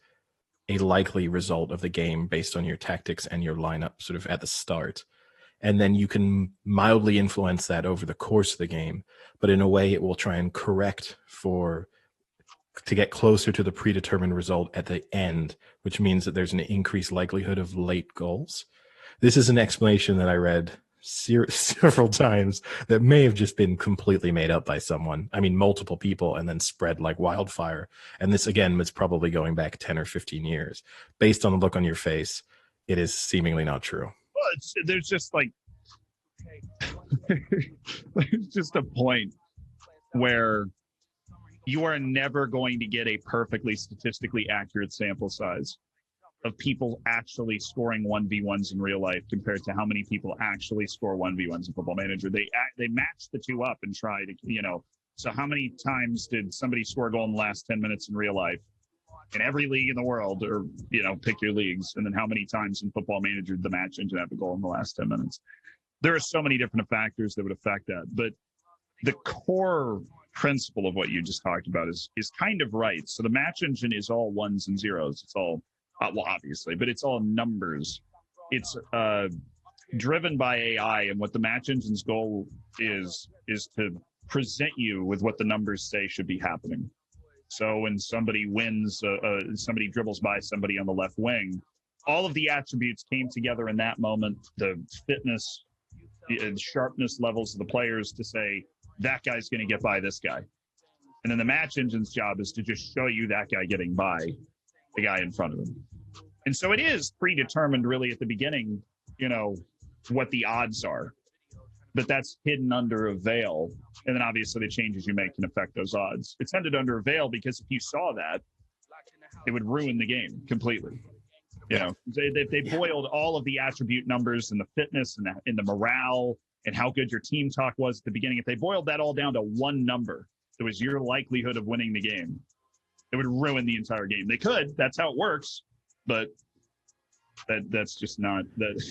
a likely result of the game based on your tactics and your lineup sort of at the start. And then you can mildly influence that over the course of the game, but in a way it will try and correct to get closer to the predetermined result at the end, which means that there's an increased likelihood of late goals. This is an explanation that I read several times that may have just been completely made up by someone. I mean, multiple people, and then spread like wildfire. And this, again, was probably going back 10 or 15 years. Based on the look on your face, it is seemingly not true. Well, there's just like, there's just a point where you are never going to get a perfectly statistically accurate sample size of people actually scoring 1v1s in real life compared to how many people actually score 1v1s in Football Manager. They match the two up and try to, so how many times did somebody score a goal in the last 10 minutes in real life in every league in the world, or, pick your leagues, and then how many times in Football Manager did the match engine have a goal in the last 10 minutes? There are so many different factors that would affect that, but the core principle of what you just talked about is kind of right. So the match engine is all ones and zeros. It's all well, obviously, but it's all numbers. It's driven by AI, and what the match engine's goal is to present you with what the numbers say should be happening. So when somebody wins, somebody dribbles by somebody on the left wing, all of the attributes came together in that moment, the fitness, the sharpness levels of the players to say, that guy's going to get by this guy. And then the match engine's job is to just show you that guy getting by the guy in front of him. And so it is predetermined really at the beginning, what the odds are, but that's hidden under a veil. And then obviously the changes you make can affect those odds. It's hidden under a veil because if you saw that, it would ruin the game completely. They boiled all of the attribute numbers and the fitness and the morale and how good your team talk was at the beginning. If they boiled that all down to one number, it was your likelihood of winning the game, it would ruin the entire game. They could, that's how it works, but that's just not that.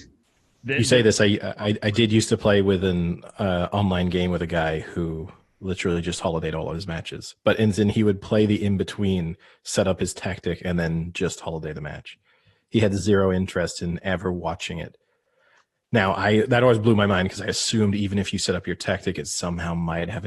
You say this, I did used to play with an online game with a guy who literally just holidayed all of his matches, but then he would play the in-between, set up his tactic, and then just holiday the match. He had zero interest in ever watching it. Now, that always blew my mind because I assumed even if you set up your tactic, it somehow might have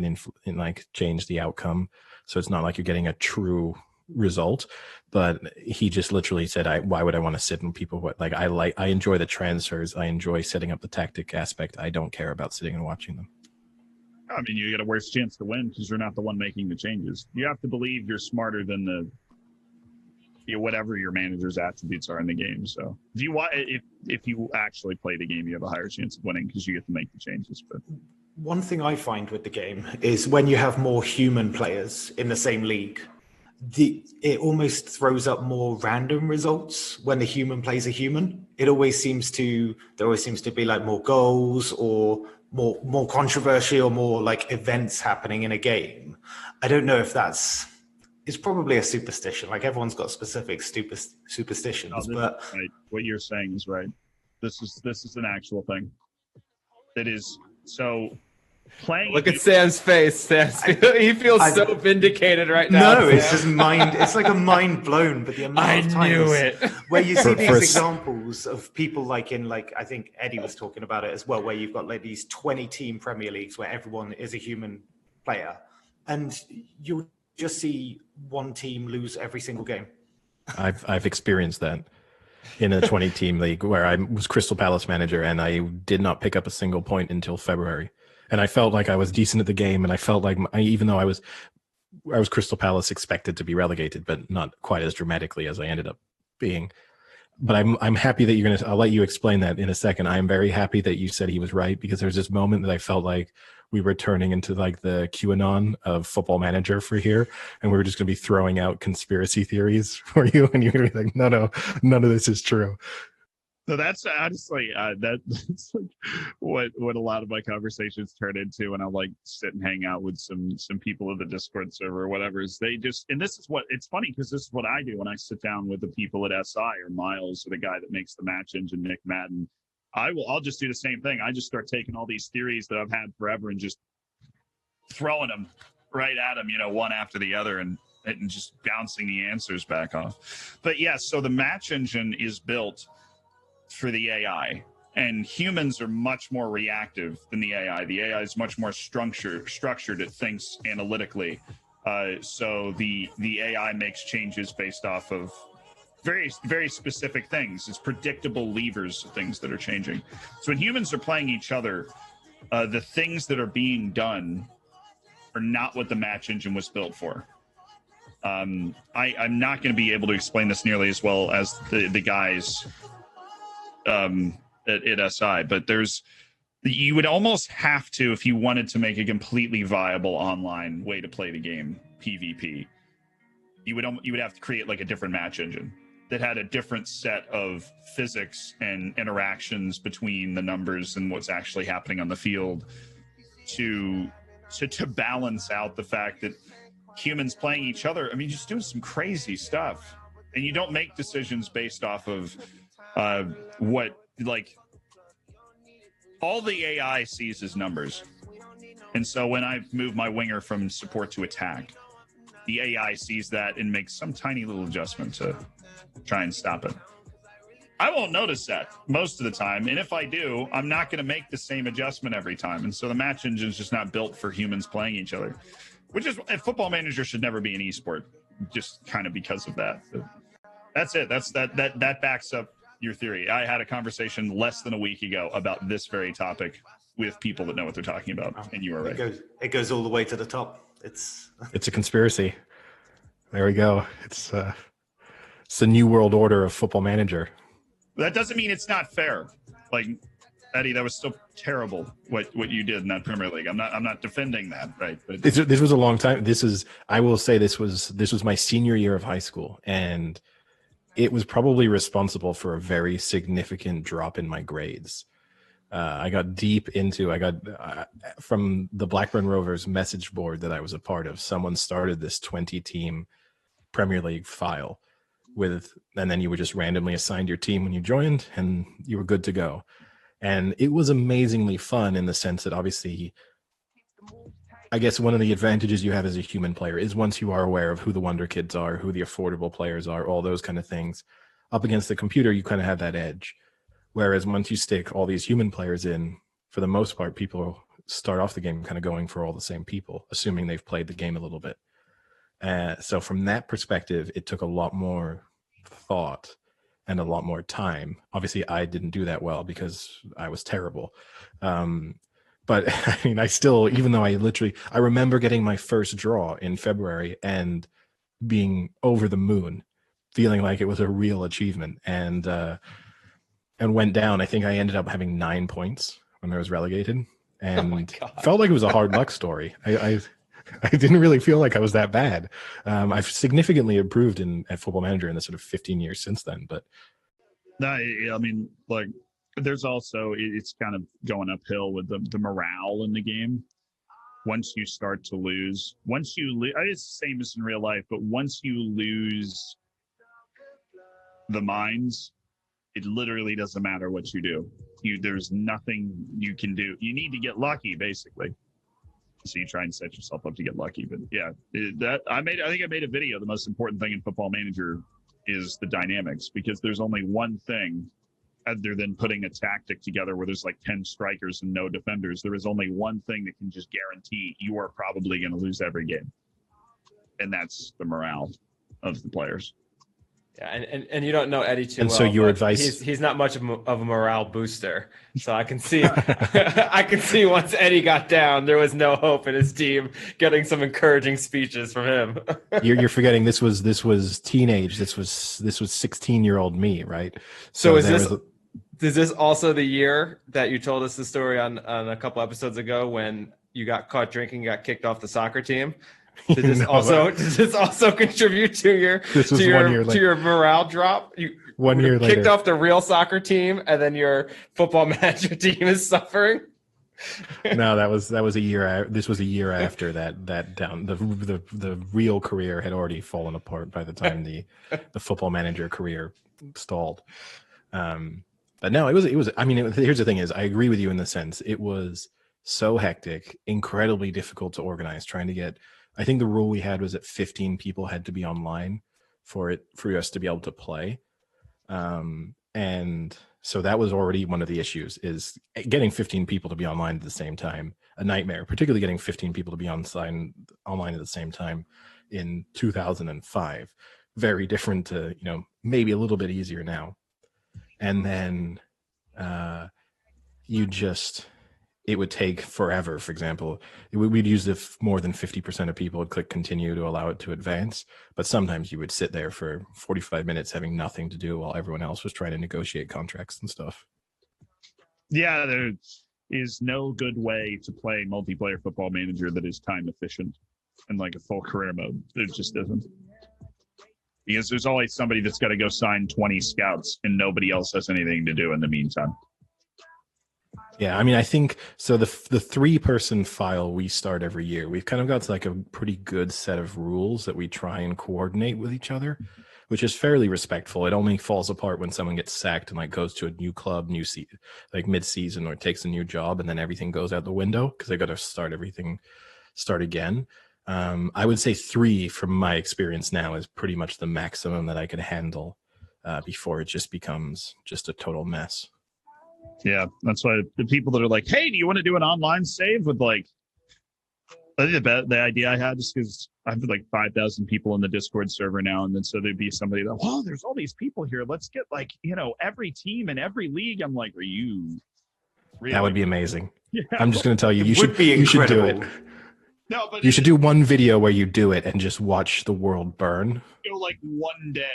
change the outcome. So it's not like you're getting a true result. But he just literally said, "Why would I want to sit in people? I enjoy the transfers. I enjoy setting up the tactic aspect. I don't care about sitting and watching them." I mean, you get a worse chance to win because you're not the one making the changes. You have to believe you're smarter than whatever your manager's attributes are in the game. So if you actually play the game, you have a higher chance of winning because you get to make the changes. But one thing I find with the game is when you have more human players in the same league, it almost throws up more random results when the human plays a human. There always seems to be like more goals or more controversy or more like events happening in a game. I don't know if it's probably a superstition. Like everyone's got specific superstitions, but right. What you're saying is right. This is an actual thing. That is so. Playing. Look at Sam's face. He feels so vindicated right now. No, it's just mind. It's like a mind blown. But the amount of times where you see these examples of people like I think Eddie was talking about it as well, where you've got like these 20-team Premier Leagues where everyone is a human player, and you'll just see one team lose every single game. I've experienced that in a 20-team league where I was Crystal Palace manager, and I did not pick up a single point until February. And I felt like I was decent at the game, and I felt like even though I was Crystal Palace expected to be relegated, but not quite as dramatically as I ended up being. But I'm happy that I'll let you explain that in a second. I'm very happy that you said he was right, because there's this moment that I felt like we were turning into like the QAnon of Football Manager for here, and we were just going to be throwing out conspiracy theories for you, and you're going to be like, no, none of this is true. So that's honestly that's like what a lot of my conversations turn into when I like sit and hang out with some people in the Discord server or whatever. Is and this is what it's funny because this is what I do when I sit down with the people at SI or Miles or the guy that makes the match engine, Nick Madden. I'll just do the same thing. I just start taking all these theories that I've had forever and just throwing them right at him, one after the other, and just bouncing the answers back off. But yes, so the match engine is built for the AI, and humans are much more reactive than the AI. The AI is much more structured. It thinks analytically. So the AI makes changes based off of very, very specific things. It's predictable levers of things that are changing. So when humans are playing each other, the things that are being done are not what the match engine was built for. I'm not going to be able to explain this nearly as well as the guys at SI, but you would almost have to, if you wanted to make a completely viable online way to play the game, PvP, you would have to create like a different match engine that had a different set of physics and interactions between the numbers and what's actually happening on the field to balance out the fact that humans playing each other, just doing some crazy stuff, and you don't make decisions based off of all the AI sees is numbers. And so when I move my winger from support to attack, the AI sees that and makes some tiny little adjustment to try and stop it. I won't notice that most of the time, and if I do, I'm not going to make the same adjustment every time. And so the match engine is just not built for humans playing each other, which is Football Manager should never be an esport, just kind of because of that. But that's it. That backs up your theory. I had a conversation less than a week ago about this very topic with people that know what they're talking about, and you are right. It goes all the way to the top. It's a conspiracy. There we go. It's the new world order of Football Manager. That doesn't mean it's not fair. Like, Eddie, that was still terrible what you did in that Premier League. I'm not defending that, right? But this was a long time. I will say this was my senior year of high school, and it was probably responsible for a very significant drop in my grades. I got from the Blackburn Rovers message board that I was a part of. Someone started this 20-team Premier League file and then you were just randomly assigned your team when you joined, and you were good to go. And it was amazingly fun in the sense that, obviously, I guess one of the advantages you have as a human player is once you are aware of who the wonder kids are, who the affordable players are, all those kind of things, up against the computer, you kind of have that edge. Whereas once you stick all these human players in, for the most part, people start off the game kind of going for all the same people, assuming they've played the game a little bit. So from that perspective, it took a lot more thought and a lot more time. Obviously, I didn't do that well because I was terrible. But I still, even though I remember getting my first draw in February and being over the moon, feeling like it was a real achievement, and went down. I think I ended up having 9 points when I was relegated, and felt like it was a hard luck story. I didn't really feel like I was that bad. I've significantly improved at Football Manager in the sort of 15 years since then. But there's also, it's kind of going uphill with the morale in the game. Once you start to lose, it's the same as in real life, but once you lose the minds, it literally doesn't matter what you do. There's nothing you can do. You need to get lucky, basically. So you try and set yourself up to get lucky. But yeah, I think I made a video. The most important thing in Football Manager is the dynamics, because there's only one thing other than putting a tactic together where there's like 10 strikers and no defenders. There is only one thing that can just guarantee you are probably going to lose every game. And that's the morale of the players. Yeah, and you don't know Eddie too and well. So your advice? He's not much of a morale booster. So I can see I can see once Eddie got down, there was no hope in his team getting some encouraging speeches from him. You're forgetting this was teenage. This was 16-year-old me, right? So is this also the year that you told us the story on a couple episodes ago when you got caught drinking, got kicked off the soccer team? Did this also contribute to your morale drop? You 1 year later kicked off the real soccer team, and then your Football Manager team is suffering. No, that was a year. This was a year after that down. The real career had already fallen apart by the time the Football Manager career stalled. But no, it was. I mean, here's the thing: is I agree with you in the sense it was so hectic, incredibly difficult to organize. Trying to get, I think the rule we had was that 15 people had to be online for us to be able to play. And so that was already one of the issues, is getting 15 people to be online at the same time, a nightmare, particularly getting 15 people to be online at the same time in 2005. Very different to, maybe a little bit easier now. And then it would take forever. For example, we'd use if more than 50% of people would click continue to allow it to advance. But sometimes you would sit there for 45 minutes having nothing to do while everyone else was trying to negotiate contracts and stuff. Yeah, there is no good way to play multiplayer Football Manager that is time efficient and like a full career mode. There just isn't. Because there's always somebody that's got to go sign 20 scouts and nobody else has anything to do in the meantime. Yeah, I mean, I think so. The 3-person file we start every year, we've kind of got like a pretty good set of rules that we try and coordinate with each other, which is fairly respectful. It only falls apart when someone gets sacked and like goes to a new club, like mid-season, or takes a new job, and then everything goes out the window because they got to start again. I would say 3, from my experience now, is pretty much the maximum that I could handle before it just becomes just a total mess. Yeah, that's why the people that are like, hey, do you want to do an online save with like, I think the idea I had, just because I have like 5,000 people in the Discord server now, and then so there'd be somebody that, oh, there's all these people here. Let's get like, every team in every league. I'm like, are you really? That would be amazing. Yeah. I'm just going to tell you, you should do it. No, but you should do one video where you do it and just watch the world burn. Go like one day.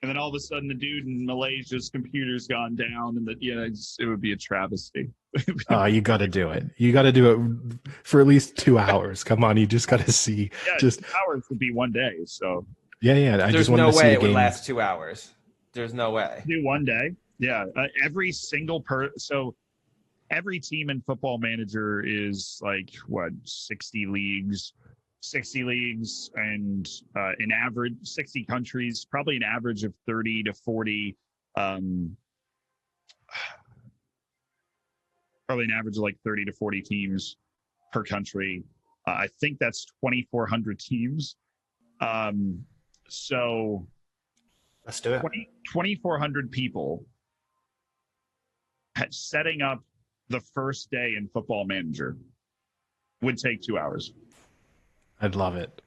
And then all of a sudden, the dude in Malaysia's computer's gone down, and it would be a travesty. Oh, you got to do it. You got to do it for at least 2 hours. Come on, you just got to see. Yeah, just 2 hours would be one day. So yeah. There's no way it would last 2 hours. There's no way. Do one day. Yeah, every single so every team in Football Manager is like 60 leagues. 60 leagues and an average 60 countries, probably an average of 30 to 40 probably an average of like 30 to 40 teams per country. I think that's 2,400 teams. So let's do it. 2,400 people setting up the first day in Football Manager would take 2 hours. I'd love it.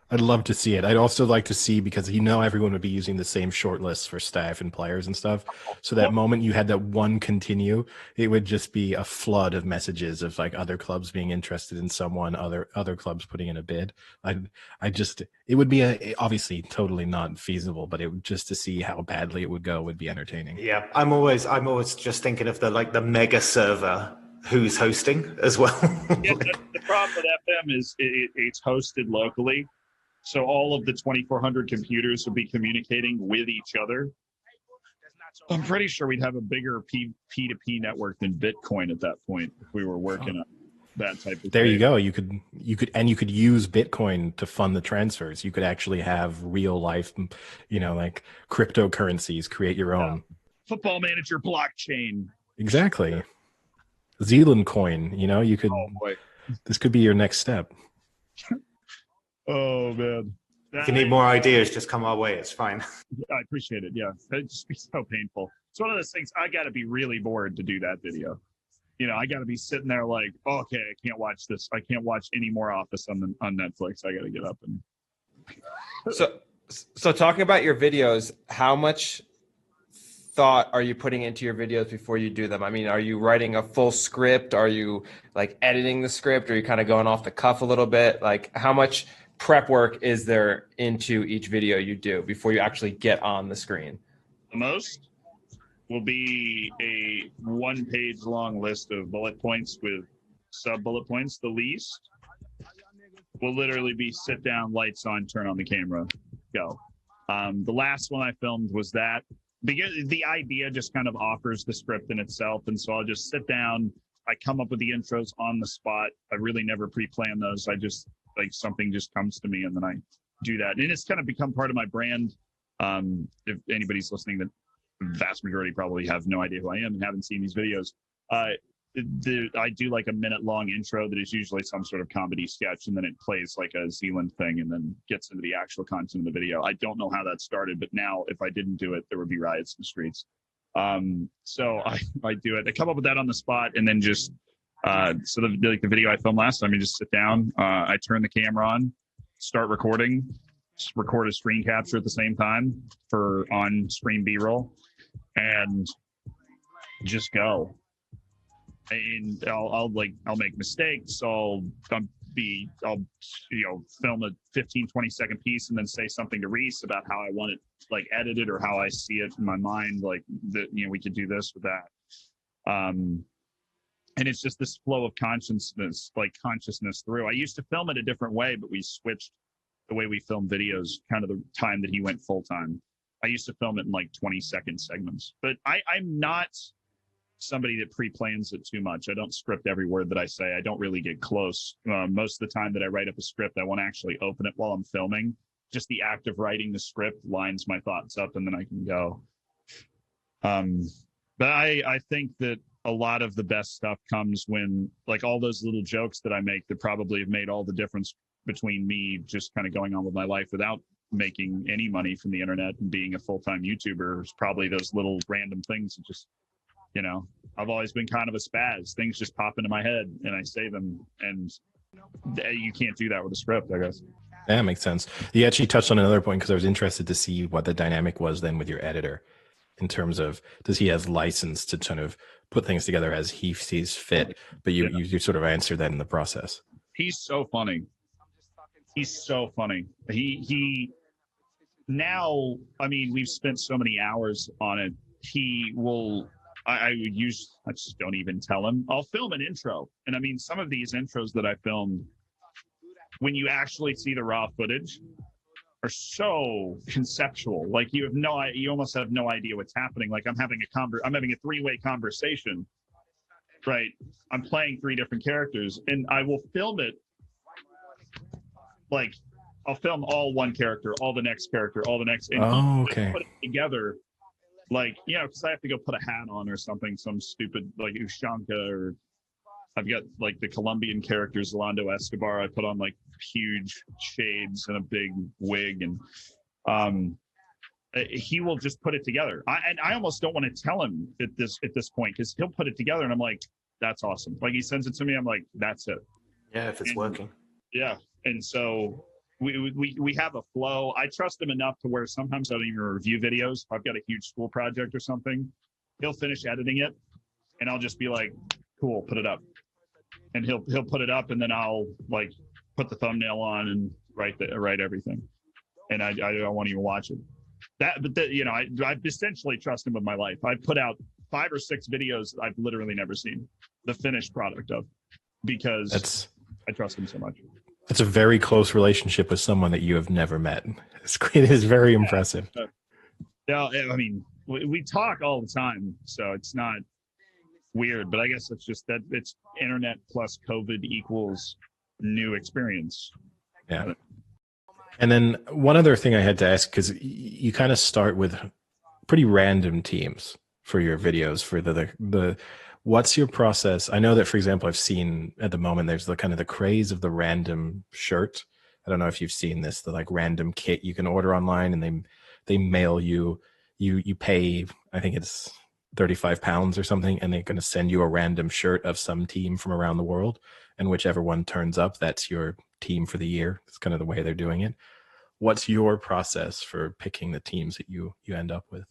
I'd love to see it. I'd also like to see, because everyone would be using the same short lists for staff and players and stuff. So that moment you had that one continue, it would just be a flood of messages of like other clubs being interested in someone, other clubs putting in a bid. It would be obviously totally not feasible, but it would, just to see how badly it would go, would be entertaining. Yeah, I'm always just thinking of the mega server. Who's hosting as well? Yeah, the problem with FM is it's hosted locally, so all of the 2,400 computers would be communicating with each other. I'm pretty sure we'd have a bigger P2P network than Bitcoin at that point if we were working on that type of. There thing. you go. You could use Bitcoin to fund the transfers. You could actually have real life, like cryptocurrencies. Create your own Football Manager blockchain. Exactly. Zealand coin, you could. Oh boy, this could be your next step. Oh man, if you need more ideas, just come our way. It's fine. I appreciate it. Yeah, it'd just be so painful. It's one of those things. I got to be really bored to do that video. I got to be sitting there like, oh, okay, I can't watch this. I can't watch any more Office on Netflix. I got to get up and. So talking about your videos, how much thought are you putting into your videos before you do them? I mean, are you writing a full script? Are you like editing the script? Are you kind of going off the cuff a little bit? Like, how much prep work is there into each video you do before you actually get on the screen? The most will be a 1-page long list of bullet points with sub-bullet points. The least will literally be sit down, lights on, turn on the camera, go. The last one I filmed was that. Because the idea just kind of offers the script in itself. And so I'll just sit down. I come up with the intros on the spot. I really never pre-plan those. I just like something just comes to me and then I do that. And it's kind of become part of my brand. If anybody's listening, the vast majority probably have no idea who I am and haven't seen these videos. I do like a minute-long intro that is usually some sort of comedy sketch, and then it plays like a Zealand thing, and then gets into the actual content of the video. I don't know how that started, but now if I didn't do it, there would be riots in the streets. So I do it. I come up with that on the spot, and then just so the video I filmed last time, you just sit down, I turn the camera on, start recording, just record a screen capture at the same time for on-screen B-roll, and just go. And I'll make mistakes. I'll film a 15-20 second piece and then say something to Reese about how I want it like edited or how I see it in my mind, like that, we could do this with that. And it's just this flow of consciousness through. I used to film it a different way, but we switched the way we film videos kind of the time that he went full time. I used to film it in like 20-second segments, but I'm not somebody that pre-plans it too much. I don't script every word that I say. I don't really get close. Most of the time that I write up a script, I won't actually open it while I'm filming. Just the act of writing the script lines my thoughts up, and then I can go. But I think that a lot of the best stuff comes when, like, all those little jokes that I make that probably have made all the difference between me just kind of going on with my life without making any money from the internet and being a full-time YouTuber is probably those little random things that just, I've always been kind of a spaz. Things just pop into my head and I say them, and you can't do that with a script, I guess. That makes sense. You actually touched on another point because I was interested to see what the dynamic was then with your editor in terms of, does he have license to kind of put things together as he sees fit? But you sort of answered that in the process. He's so funny. He now, I mean, we've spent so many hours on it. He will, I just don't even tell him. I'll film an intro. And I mean, some of these intros that I filmed, when you actually see the raw footage, are so conceptual. Like you almost have no idea what's happening. Like I'm having a three-way conversation, right? I'm playing three different characters, and I will film it. Like I'll film all one character, all the next character, all the next. And okay. Put it together, like because I have to go put a hat on or something, some stupid like Ushanka, or I've got like the Colombian character Zalando Escobar. I put on like huge shades and a big wig, and he will just put it together. I almost don't want to tell him at this point, because he'll put it together, and I'm like, that's awesome. Like he sends it to me, I'm like, that's it. Yeah, if it's working. Yeah, and so we have a flow. I trust him enough to where sometimes I don't even review videos. If I've got a huge school project or something, he'll finish editing it, and I'll just be like, cool, put it up. And he'll put it up, and then I'll like put the thumbnail on and write everything, and I don't even watch it. I essentially trust him with my life. I put out 5 or 6 videos I've literally never seen the finished product of, because I trust him so much. It's a very close relationship with someone that you have never met. It is very impressive. Yeah, I mean, we talk all the time, so it's not weird, but I guess it's just that it's internet plus COVID equals new experience. Yeah. And then one other thing I had to ask, because you kind of start with pretty random teams for your videos for the what's your process? I know that, for example, I've seen at the moment there's the kind of the craze of the random shirt. I don't know if you've seen this, the like random kit you can order online, and they mail you pay, I think it's £35 or something, and they're going to send you a random shirt of some team from around the world, and whichever one turns up, that's your team for the year. It's kind of the way they're doing it. What's your process for picking the teams that you end up with?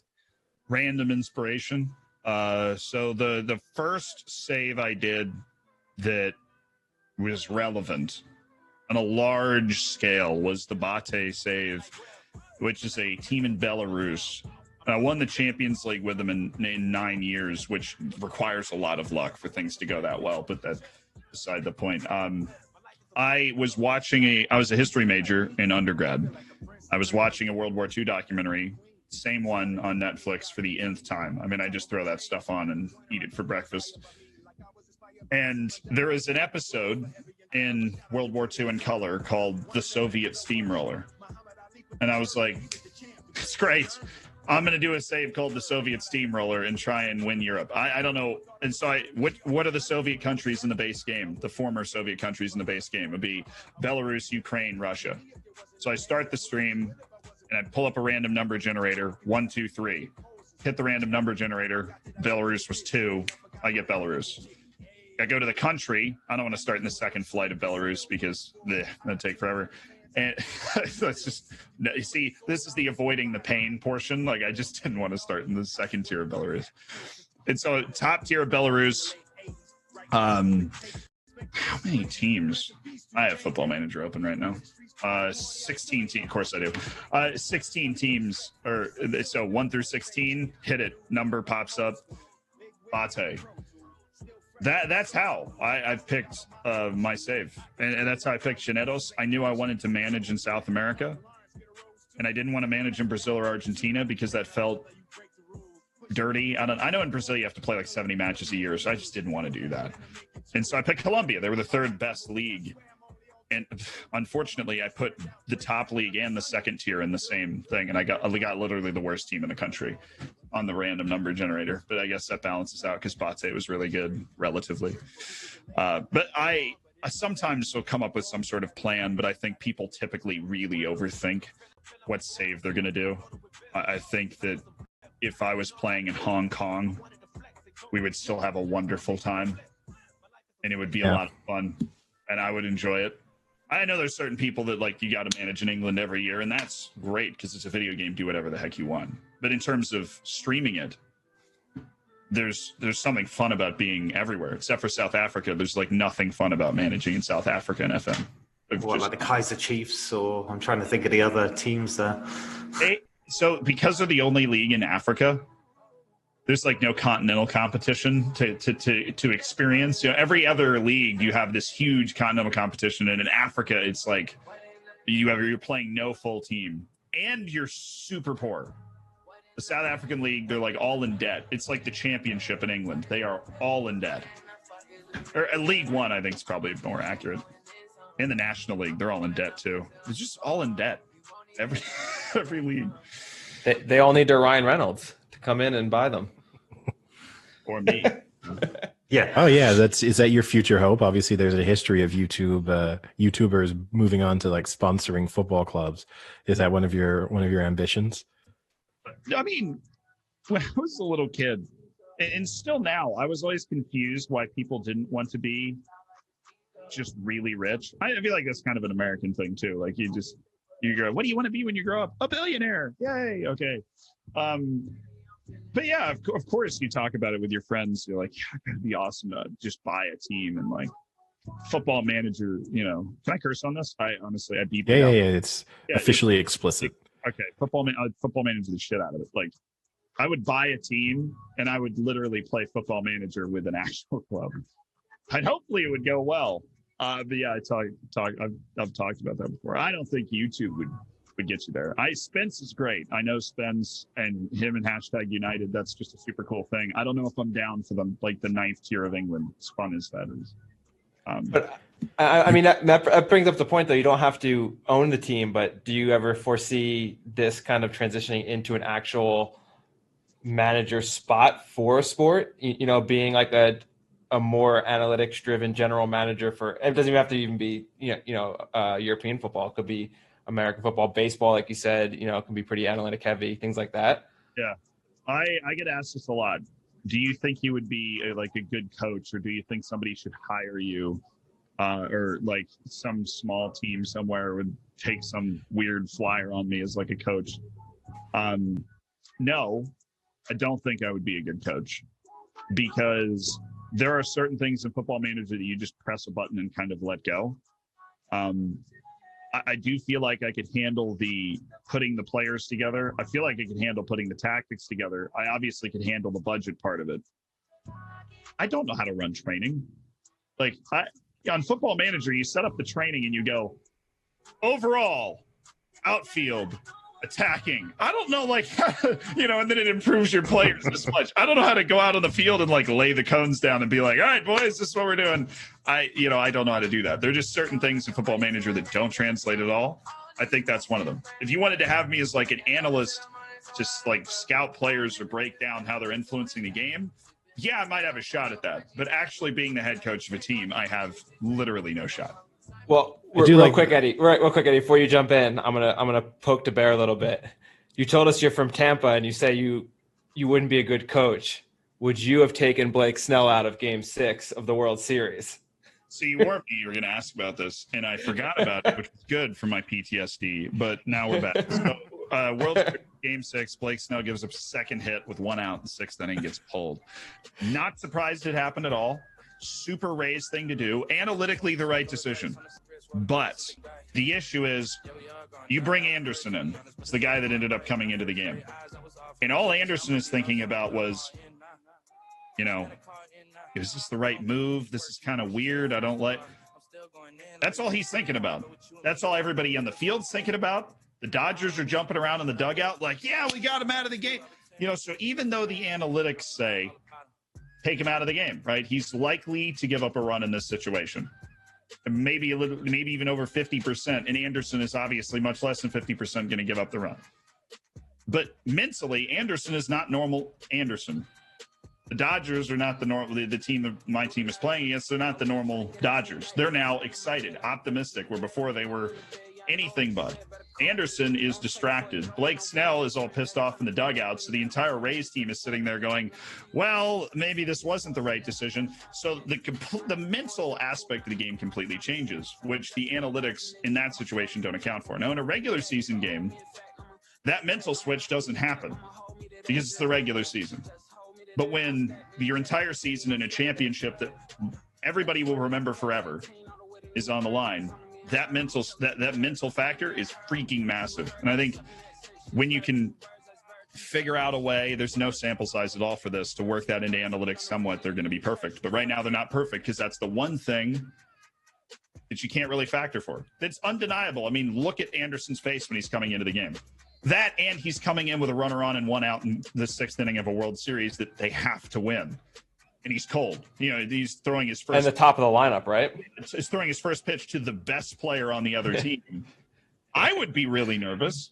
Random inspiration. So the first save I did that was relevant on a large scale was the Bate save, which is a team in Belarus. I won the Champions League with them in 9 years, which requires a lot of luck for things to go that well, but that's beside the point. I was a history major in undergrad. I was watching a World War II documentary, same one on Netflix for the nth time. I mean, I just throw that stuff on and eat it for breakfast. And there is an episode in World War II in color called The Soviet Steamroller. And I was like, it's great. I'm going to do a save called the Soviet Steamroller and try and win Europe. I don't know. And so what are the Soviet countries in the base game? The former Soviet countries in the base game would be Belarus, Ukraine, Russia. So I start the stream and I pull up a random number generator, 1, 2, 3. Hit the random number generator. Belarus was 2. I get Belarus. I go to the country. I don't want to start in the second flight of Belarus because that'd take forever. And that's just, you see, this is the avoiding the pain portion. Like, I just didn't want to start in the second tier of Belarus. And so top tier of Belarus, how many teams? I have Football Manager open right now. 16 teams. Of course I do. 16 teams, or so 1 through 16, hit it. Number pops up. Bate. That's how I picked my save, and that's how I picked Genetos. I knew I wanted to manage in South America, and I didn't want to manage in Brazil or Argentina because that felt dirty. I know in Brazil you have to play like 70 matches a year, so I just didn't want to do that. And so I picked Colombia. They were the 3rd best league, and unfortunately I put the top league and the second tier in the same thing, and I got literally the worst team in the country on the random number generator. But I guess that balances out because Bate was really good relatively. But I sometimes will come up with some sort of plan, but I think people typically really overthink what save they're going to do. I think that if I was playing in Hong Kong, we would still have a wonderful time, and it would be a lot of fun, and I would enjoy it. I know there's certain people that like you got to manage in England every year, and that's great because it's a video game. Do whatever the heck you want. But in terms of streaming it, there's something fun about being everywhere. Except for South Africa, there's like nothing fun about managing in South Africa and FM. What, like the Kaiser Chiefs, or I'm trying to think of the other teams there. So because they're the only league in Africa, there's like no continental competition to experience. You know, every other league you have this huge continental competition, and in Africa it's like you're playing no full team and you're super poor. The South African league, they're like all in debt. It's like the championship in England. They are all in debt. Or League One, I think, is probably more accurate. In the National League, they're all in debt too. It's just all in debt. Every league. They all need their Ryan Reynolds to come in and buy them. Or me. Yeah. Oh yeah, is that your future hope? Obviously, there's a history of YouTubers moving on to like sponsoring football clubs. Is that one of your ambitions? I mean, when I was a little kid, and still now, I was always confused why people didn't want to be just really rich. I feel like that's kind of an American thing too. Like you go, what do you want to be when you grow up? A billionaire. Yay. Okay. But yeah, of course you talk about it with your friends. You're like, yeah, it'd be awesome to just buy a team and like Football Manager, you know. Can I curse on this? I beat Yeah, it's officially explicit. Okay, Football Manager the shit out of it. Like, I would buy a team and I would literally play Football Manager with an actual club. And hopefully it would go well. But yeah, I've talked about that before. I don't think YouTube would get you there. Spence is great. I know Spence and him and #United. That's just a super cool thing. I don't know if I'm down for them, like the 9th tier of England, as fun as that is. But I mean, that brings up the point, though. You don't have to own the team, but do you ever foresee this kind of transitioning into an actual manager spot for a sport? You know, being like a more analytics-driven general manager for. It doesn't even have to even be European football. It could be American football, baseball, like you said. You know, it can be pretty analytic heavy, things like that. Yeah, I get asked this a lot. Do you think you would be a good coach, or do you think somebody should hire you, or like some small team somewhere would take some weird flyer on me as like a coach? No, I don't think I would be a good coach, because there are certain things in Football Manager that you just press a button and kind of let go. I do feel like I could handle putting the players together. I feel like I could handle putting the tactics together. I obviously could handle the budget part of it. I don't know how to run training. Like on Football Manager, you set up the training and you go, overall, outfield, attacking. I don't know, and then it improves your players this much. I don't know how to go out on the field and lay the cones down and be like, all right, boys, this is what we're doing. I don't know how to do that. There are just certain things in Football Manager that don't translate at all. I think that's one of them. If you wanted to have me as an analyst just like scout players or break down how they're influencing the game, yeah, I might have a shot at that. But actually being the head coach of a team, I have literally no shot. Well, real quick, Eddie, before you jump in, I'm gonna poke the bear a little bit. You told us you're from Tampa, and you say you wouldn't be a good coach. Would you have taken Blake Snell out of Game 6 of the World Series? So you warned me you were going to ask about this, and I forgot about it, which was good for my PTSD. But now we're back. So, World Series Game 6, Blake Snell gives up a second hit with 1 out in the 6th inning, gets pulled. Not surprised it happened at all. Super Rays thing to do. Analytically, the right decision. But the issue is, you bring Anderson in. It's the guy that ended up coming into the game. And all Anderson is thinking about was, is this the right move? This is kind of weird. I don't like. That's all he's thinking about. That's all everybody on the field's thinking about. The Dodgers are jumping around in the dugout like, yeah, we got him out of the game. So even though the analytics say take him out of the game, right? He's likely to give up a run in this situation. Maybe even over 50%. And Anderson is obviously much less than 50% going to give up the run. But mentally, Anderson is not normal Anderson. The Dodgers are not the team that my team is playing against. They're not the normal Dodgers. They're now excited, optimistic, where before they were anything but. Anderson is distracted. Blake Snell is all pissed off in the dugout. So the entire Rays team is sitting there going, well, maybe this wasn't the right decision. So the mental aspect of the game completely changes, which the analytics in that situation don't account for. Now, in a regular season game, that mental switch doesn't happen because it's the regular season. But when your entire season in a championship that everybody will remember forever is on the line, that mental factor is freaking massive. And I think when you can figure out a way, there's no sample size at all for this, to work that into analytics somewhat, they're going to be perfect. But right now they're not perfect because that's the one thing that you can't really factor for. It's undeniable. I mean, look at Anderson's face when he's coming into the game. That, and he's coming in with a runner on and 1 out in the 6th inning of a World Series that they have to win. And he's cold. He's throwing his first. And the top of the lineup, right? He's throwing his first pitch to the best player on the other team. I would be really nervous.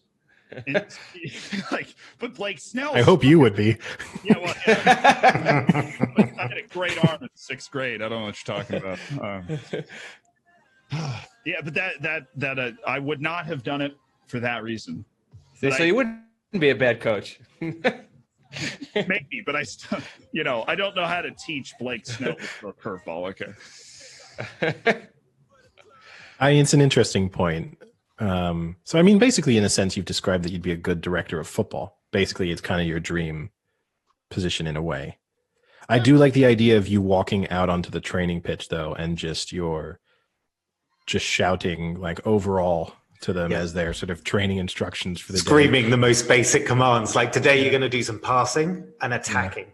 But Blake Snell. I hope you would be. Yeah, well, yeah. I had a great arm in 6th grade. I don't know what you're talking about. Yeah, but that I would not have done it for that reason. So you wouldn't be a bad coach. Maybe, but I still, I don't know how to teach Blake Snell to throw a curveball. Okay. It's an interesting point. So, I mean, basically, in a sense, you've described that you'd be a good director of football. Basically, it's kind of your dream position in a way. I do like the idea of you walking out onto the training pitch, though, and just shouting like overall to them as their sort of training instructions for the screaming day. The most basic commands, like today you're going to do some passing and attacking.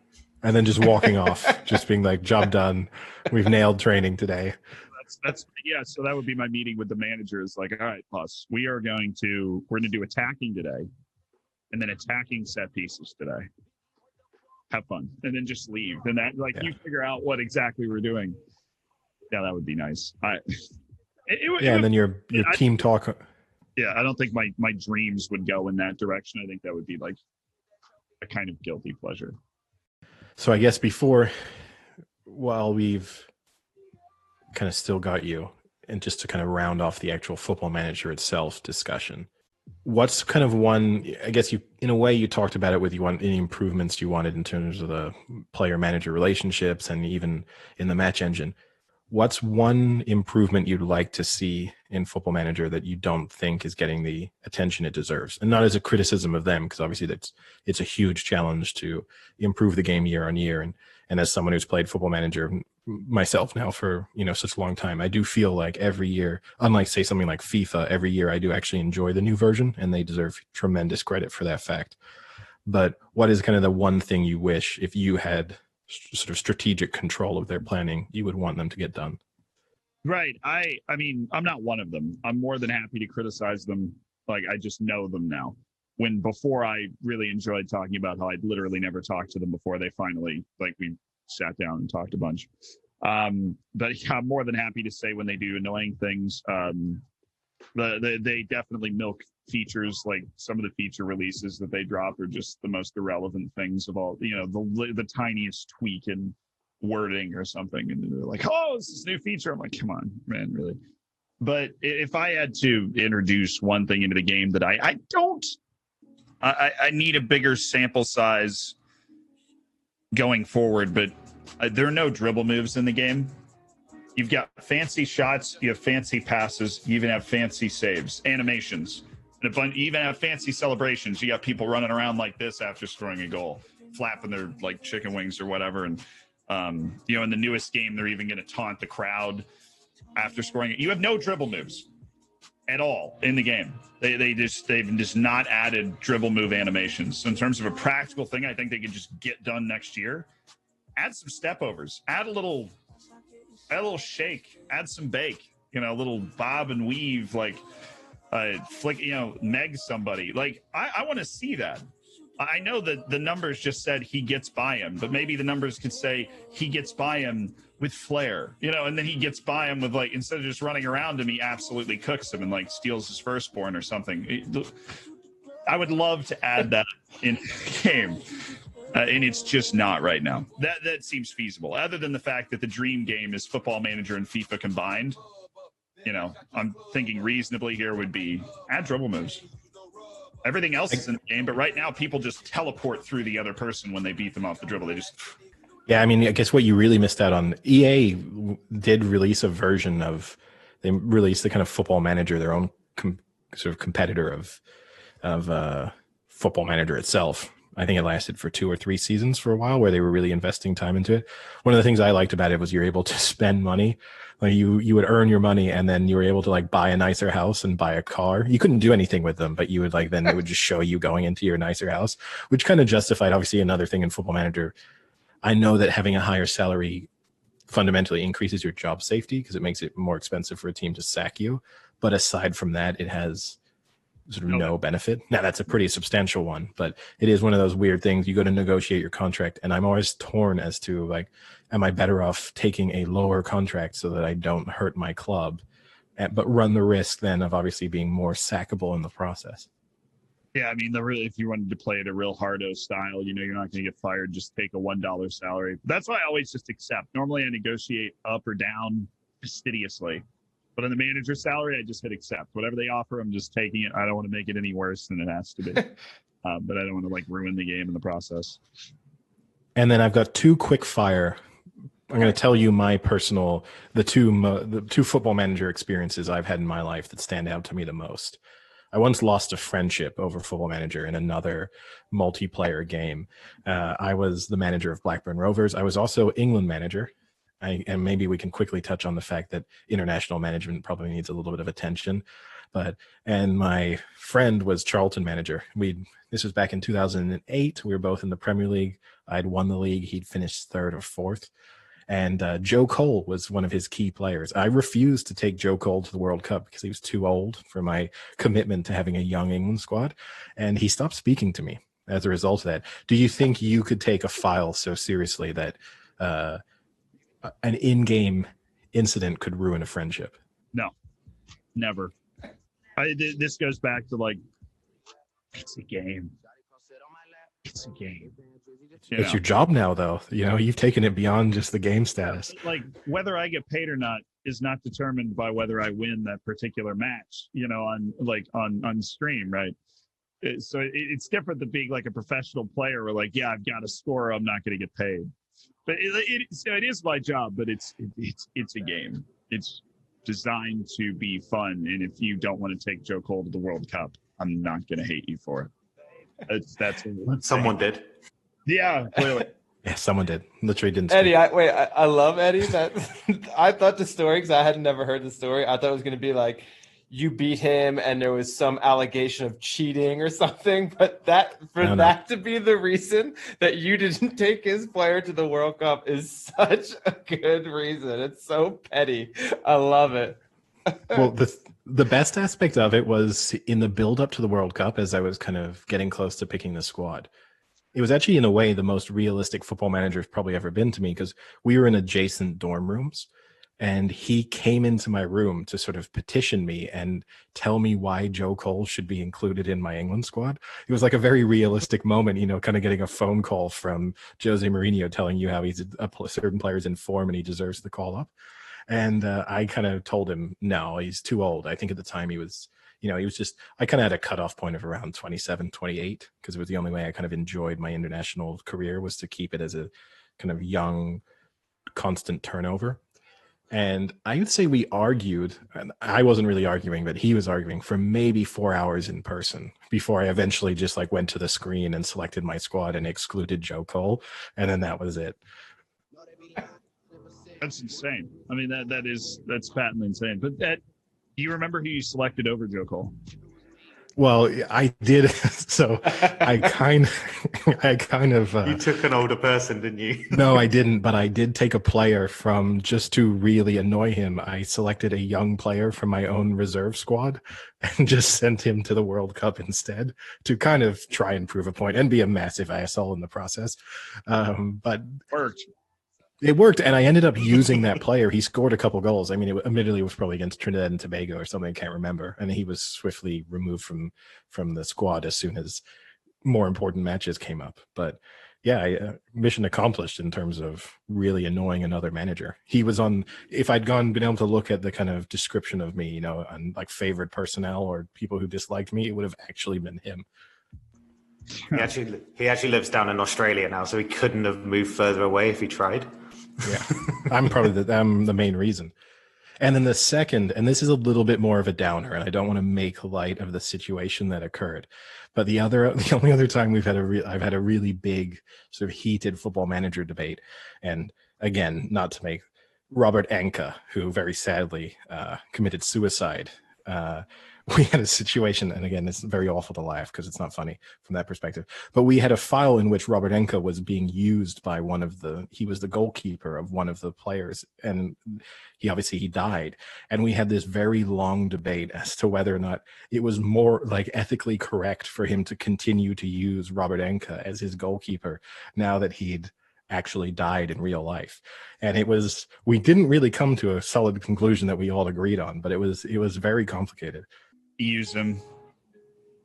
And then just walking off, just being like, job done. We've nailed training today. So that would be my meeting with the managers. Like, all right, boss, we're going to do attacking today and then attacking set pieces today. Have fun. And then just leave. And that, you figure out what exactly we're doing. Yeah, that would be nice. And then your team talk. Yeah, I don't think my dreams would go in that direction. I think that would be like a kind of guilty pleasure. So I guess while we've kind of still got you, and just to kind of round off the actual Football Manager itself discussion, what's kind of one, I guess in a way you talked about it with any improvements you wanted in terms of the player manager relationships and even in the match engine. What's one improvement you'd like to see in Football Manager that you don't think is getting the attention it deserves? And not as a criticism of them, because obviously it's a huge challenge to improve the game year on year. And as someone who's played Football Manager myself now for such a long time, I do feel like every year, unlike say something like FIFA, every year I do actually enjoy the new version, and they deserve tremendous credit for that fact. But what is kind of the one thing you wish, if you had sort of strategic control of their planning, you would want them to get done? Right. I mean, I'm not one of them. I'm more than happy to criticize them. Like, I just know them now. When before I really enjoyed talking about how I'd literally never talked to them before they finally, we sat down and talked a bunch. But yeah, I'm more than happy to say when they do annoying things, they definitely milk features, like some of the feature releases that they drop are just the most irrelevant things of all, the tiniest tweak in wording or something. And they're like, oh, this is a new feature. I'm like, come on, man, really? But if I had to introduce one thing into the game that I need a bigger sample size going forward, but there are no dribble moves in the game. You've got fancy shots, you have fancy passes, you even have fancy saves, animations, and you even have fancy celebrations. You got people running around like this after scoring a goal, flapping their like chicken wings or whatever. And in the newest game, they're even going to taunt the crowd after scoring it. You have no dribble moves at all in the game. They've just not added dribble move animations. So in terms of a practical thing, I think they could just get done next year. Add some step overs, add a little shake, add some bake, a little bob and weave, like flick, meg somebody. Like I want to see that. I know that the numbers just said he gets by him, but maybe the numbers could say he gets by him with flair, and then he gets by him with, like, instead of just running around him, he absolutely cooks him and like steals his firstborn or something. I would love to add that in the game. And it's just not right now. That seems feasible. Other than the fact that the dream game is Football Manager and FIFA combined, I'm thinking reasonably here would be add dribble moves. Everything else is in the game, but right now people just teleport through the other person when they beat them off the dribble. Yeah, I mean, I guess what you really missed out on, EA did release a version of, they released the kind of Football Manager, their own sort of competitor of Football Manager itself. I think it lasted for 2 or 3 seasons for a while, where they were really investing time into it. One of the things I liked about it was you're able to spend money. Like you would earn your money, and then you were able to like buy a nicer house and buy a car. You couldn't do anything with them, but you would then it would just show you going into your nicer house, which kind of justified, obviously, another thing in Football Manager. I know that having a higher salary fundamentally increases your job safety because it makes it more expensive for a team to sack you. But aside from that, it has sort of no benefit. Now, that's a pretty substantial one, but it is one of those weird things. You go to negotiate your contract, and I'm always torn as to, like, am I better off taking a lower contract so that I don't hurt my club, but run the risk then of obviously being more sackable in the process? Yeah, I mean, if you wanted to play it a real hardo style, you're not going to get fired. Just take a $1 salary. That's why I always just accept. Normally, I negotiate up or down fastidiously. But on the manager salary, I just hit accept. Whatever they offer, I'm just taking it. I don't want to make it any worse than it has to be. But I don't want to ruin the game in the process. And then I've got 2 quick fire. I'm going to tell you my personal, the two Football Manager experiences I've had in my life that stand out to me the most. I once lost a friendship over Football Manager in another multiplayer game. I was the manager of Blackburn Rovers. I was also England manager. And maybe we can quickly touch on the fact that international management probably needs a little bit of attention. And my friend was Charlton manager. This was back in 2008. We were both in the Premier League. I'd won the league. He'd finished 3rd or 4th. And Joe Cole was one of his key players. I refused to take Joe Cole to the World Cup because he was too old for my commitment to having a young England squad. And he stopped speaking to me as a result of that. Do you think you could take a file so seriously that an in-game incident could ruin a friendship? No, never. This goes back to it's a game. It's a game. It's your job now, though. You've taken it beyond just the game status. Whether I get paid or not is not determined by whether I win that particular match, on stream, right? So it's different than being like a professional player where I've got to score, I'm not going to get paid. But it is my job, but it's a game. It's designed to be fun, and if you don't want to take Joe Cole to the World Cup, I'm not going to hate you for it. That's someone did. Yeah, clearly. Yeah, someone did. Literally didn't. Eddie, I love Eddie. That I thought the story, because I had never heard the story. I thought it was going to be like you beat him and there was some allegation of cheating or something. But that to be the reason that you didn't take his player to the World Cup is such a good reason. It's so petty. I love it. Well, the best aspect of it was in the build up to the World Cup, as I was kind of getting close to picking the squad. It was actually, in a way, the most realistic Football Manager has probably ever been to me, because we were in adjacent dorm rooms. and he came into my room to sort of petition me and tell me why Joe Cole should be included in my England squad. It was like a very realistic moment, kind of getting a phone call from Jose Mourinho telling you how he's a certain player's in form and he deserves the call up. And I kind of told him, no, he's too old. I think at the time he was just, I kind of had a cutoff point of around 27, 28, because it was the only way I kind of enjoyed my international career, was to keep it as a kind of young, constant turnover. And I would say we argued, and I wasn't really arguing, but he was arguing for maybe 4 hours in person before I eventually just like went to the screen and selected my squad and excluded Joe Cole. And then that was it. That's insane. I mean, that's patently insane. But do you remember who you selected over Joe Cole? Well, I did. So I kind of. You took an older person, didn't you? No, I didn't. But I did take a player from, just to really annoy him, I selected a young player from my own reserve squad and just sent him to the World Cup instead, to kind of try and prove a point and be a massive asshole in the process. But Worked. It worked, and I ended up using that player. He scored a couple goals. I mean, admittedly, it was probably against Trinidad and Tobago or something. I can't remember. And he was swiftly removed from the squad as soon as more important matches came up. But yeah, mission accomplished in terms of really annoying another manager. He was on. If I'd been able to look at the kind of description of me, on like favorite personnel or people who disliked me, it would have actually been him. He actually lives down in Australia now, so he couldn't have moved further away if he tried. Yeah, I'm the main reason. And then the second, and this is a little bit more of a downer, and I don't want to make light of the situation that occurred, but the only other time I've had a really big sort of heated football manager debate, and again, not to make Robert Anka, who very sadly committed suicide. We had a situation, and again, it's very awful to laugh because it's not funny from that perspective, but we had a file in which Robert Enka was being used by he was the goalkeeper of one of the players, and he died. And we had this very long debate as to whether or not it was more like ethically correct for him to continue to use Robert Enka as his goalkeeper now that he'd actually died in real life. And we didn't really come to a solid conclusion that we all agreed on, but it was very complicated. Use him.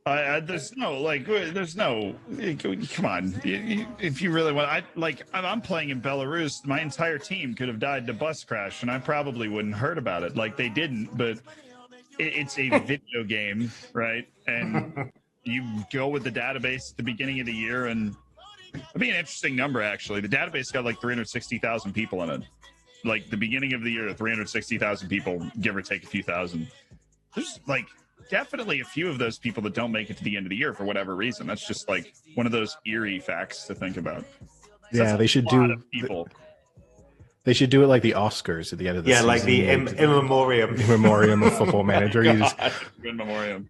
There's no come on. If you really want, I'm playing in Belarus. My entire team could have died in a bus crash, and I probably wouldn't heard about it. Like, they didn't, but it's a video game, right? And you go with the database at the beginning of the year, and it'd be an interesting number, actually. The database got like 360,000 people in it. Like, the beginning of the year, 360,000 people, give or take a few thousand. There's like definitely a few of those people that don't make it to the end of the year for whatever reason. That's just like one of those eerie facts to think about. Yeah, they should do. They should do it like the Oscars at the end of the season. Yeah, like the in memoriam of Football Manager. In memoriam.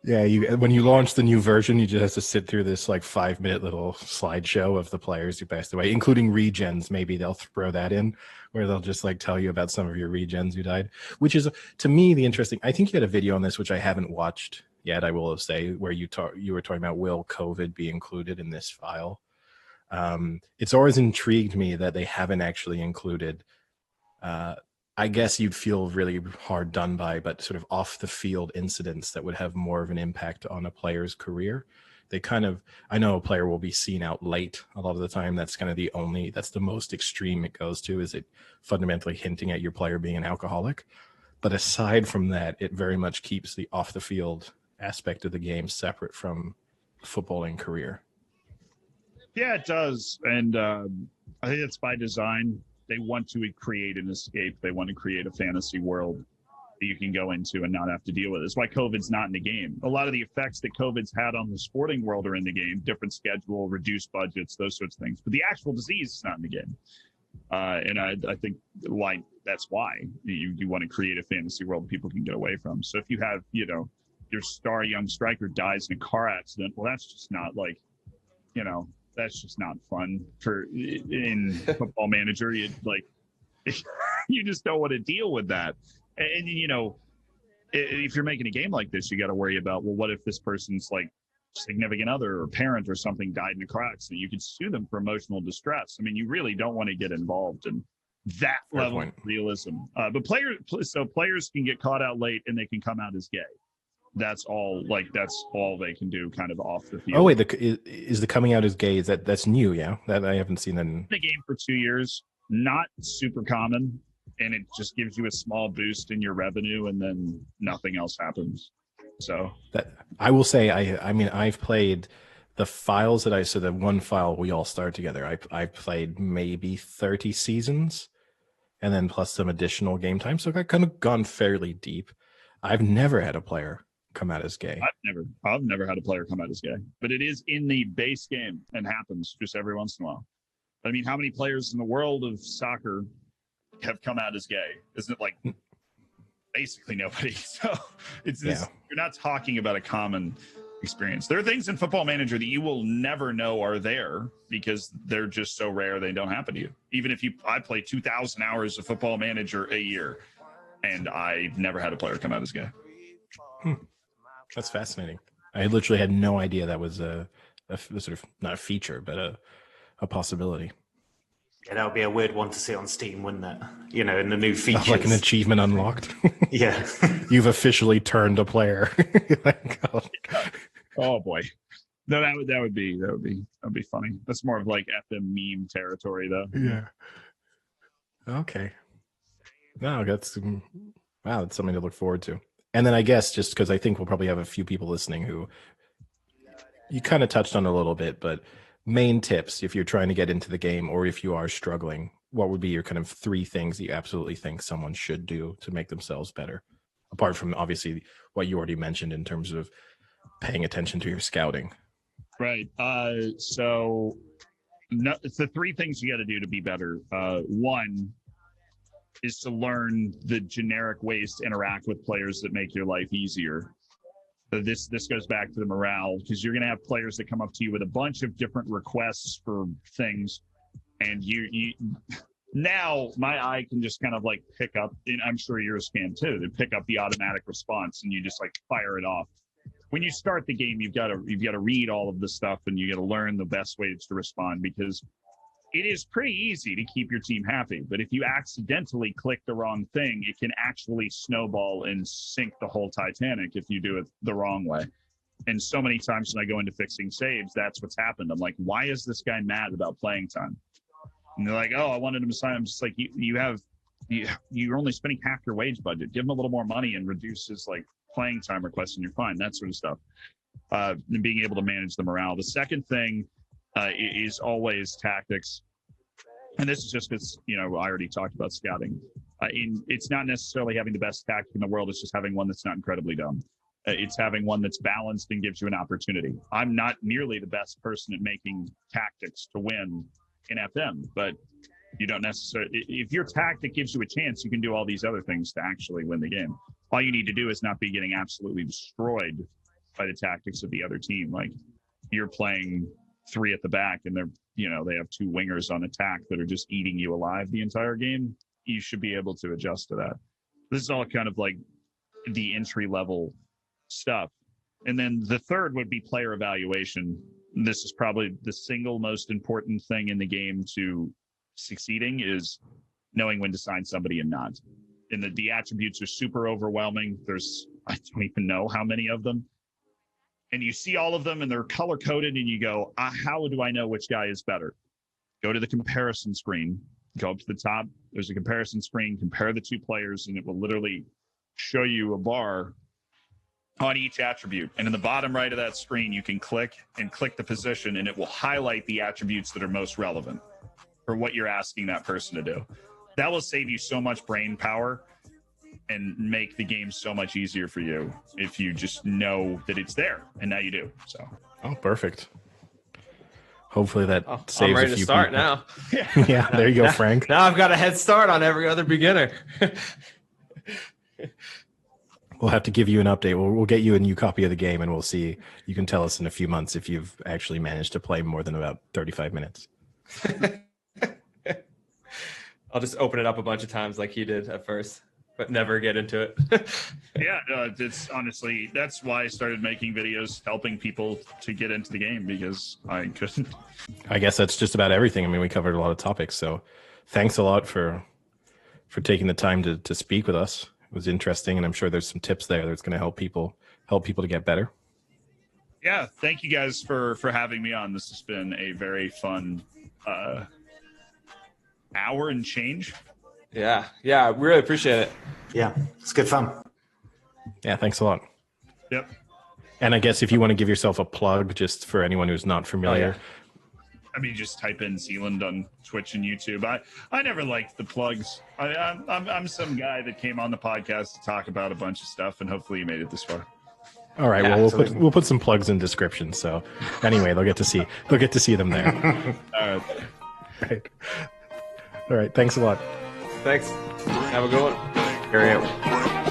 Yeah, when you launch the new version, you just have to sit through this like 5-minute little slideshow of the players who passed away, including regens. Maybe they'll throw that in, where they'll just like tell you about some of your regens who died, which is, to me, the interesting. I think you had a video on this, which I haven't watched yet, I will say, where you were talking about, will COVID be included in this file? It's always intrigued me that they haven't actually included. I guess you'd feel really hard done by, but sort of off the field incidents that would have more of an impact on a player's career. I know a player will be seen out late a lot of the time. That's kind of that's the most extreme it goes to, is it fundamentally hinting at your player being an alcoholic. But aside from that, it very much keeps the off the field aspect of the game separate from footballing career. Yeah, it does. And I think that's by design. They want to create an escape. They want to create a fantasy world that you can go into and not have to deal with. It's why COVID's not in the game. A lot of the effects that COVID's had on the sporting world are in the game. Different schedule, reduced budgets, those sorts of things. But the actual disease is not in the game. And I think that's why you want to create a fantasy world people can get away from. So if you have, your star young striker dies in a car accident, well, that's just not that's just not fun in Football Manager. You just don't want to deal with that. And if you're making a game like this, you got to worry about, well, what if this person's like significant other or parent or something died in a car accident? You could sue them for emotional distress. I mean, you really don't want to get involved in that Fair level point. of realism. But players can get caught out late and they can come out as gay. That's all they can do kind of off the field. Oh wait, is the coming out as gay? That's new? Yeah, that I haven't seen that. In the game for 2 years, not super common, and it just gives you a small boost in your revenue, and then nothing else happens. So that I will say, I mean, I've played the files so the one file we all started together. I played maybe 30 seasons, and then plus some additional game time. So I kind of gone fairly deep. I've never had a player come out as gay. I've never had a player come out as gay, but it is in the base game and happens just every once in a while. I mean, how many players in the world of soccer have come out as gay? Isn't it like basically nobody? So it's this, you're not talking about a common experience. There are things in Football Manager that you will never know are there because they're just so rare they don't happen to you. Even if I play 2,000 hours of Football Manager a year, and I've never had a player come out as gay. That's fascinating. I literally had no idea that was a sort of not a feature, but a possibility. Yeah, that would be a weird one to see on Steam, wouldn't it? You know, in the new features. Like an achievement unlocked. Yeah. You've officially turned a player. Like, oh boy. No, that would be funny. That's more of like FM meme territory though. Yeah. Okay. No, that's something to look forward to. And then I guess just because I think we'll probably have a few people listening who you kind of touched on a little bit, but main tips if you're trying to get into the game or if you are struggling, what would be your kind of 3 things that you absolutely think someone should do to make themselves better? Apart from obviously what you already mentioned in terms of paying attention to your scouting. Right. So it's the 3 things you got to do to be better. One is to learn the generic ways to interact with players that make your life easier. This goes back to the morale, because you're going to have players that come up to you with a bunch of different requests for things, and you now my eye can just kind of like pick up, and I'm sure yours can too, to pick up the automatic response, and you just like fire it off. When you start the game, you've got to read all of the stuff, and you got to learn the best ways to respond, because it is pretty easy to keep your team happy. But if you accidentally click the wrong thing, it can actually snowball and sink the whole Titanic if you do it the wrong way. And so many times when I go into fixing saves, that's what's happened. I'm like, why is this guy mad about playing time? And they're like, oh, I wanted him to sign. I'm just like, you're only spending half your wage budget. Give him a little more money and reduce his like playing time requests, and you're fine. That sort of stuff. And being able to manage the morale. The second thing is always tactics. And this is just because, I already talked about scouting. It's not necessarily having the best tactic in the world. It's just having one that's not incredibly dumb. It's having one that's balanced and gives you an opportunity. I'm not nearly the best person at making tactics to win in FM, but you don't necessarily, if your tactic gives you a chance, you can do all these other things to actually win the game. All you need to do is not be getting absolutely destroyed by the tactics of the other team. Like, you're playing 3 at the back and they have 2 wingers on attack that are just eating you alive the entire game. You should be able to adjust to that. This is all kind of like the entry level stuff. And then the third would be player evaluation. This is probably the single most important thing in the game to succeeding, is knowing when to sign somebody and not. And the attributes are super overwhelming. I don't even know how many of them. And you see all of them and they're color coded, and you go, how do I know which guy is better? Go to the comparison screen, go up to the top. There's a comparison screen, compare the 2 players, and it will literally show you a bar on each attribute. And in the bottom right of that screen, you can click the position, and it will highlight the attributes that are most relevant for what you're asking that person to do. That will save you so much brain power and make the game so much easier for you if you just know that it's there, and now you do. So, perfect. Hopefully that saves I'm ready a few to start people. now. Yeah, there you go, Frank. Now I've got a head start on every other beginner. We'll have to give you an update. We'll get you a new copy of the game, and we'll see. You can tell us in a few months if you've actually managed to play more than about 35 minutes. I'll just open it up a bunch of times like he did at first, but never get into it. Yeah, it's honestly, that's why I started making videos helping people to get into the game, because I couldn't. I guess that's just about everything. I mean, we covered a lot of topics, so thanks a lot for taking the time to speak with us. It was interesting, and I'm sure there's some tips there that's going to help people to get better. Yeah, thank you guys for having me on. This has been a very fun hour and change. Yeah, we really appreciate it. Yeah, it's good fun. Yeah, thanks a lot. Yep. And I guess if you want to give yourself a plug, just for anyone who's not familiar. Oh, I mean, just type in Zealand on Twitch and YouTube. I never liked the plugs. I'm some guy that came on the podcast to talk about a bunch of stuff, and hopefully you made it this far. All right. Yeah, well, we'll put some plugs in description. So anyway, they'll get to see them there. All right. Right. All right. Thanks a lot. Thanks. Have a good one. Here we go.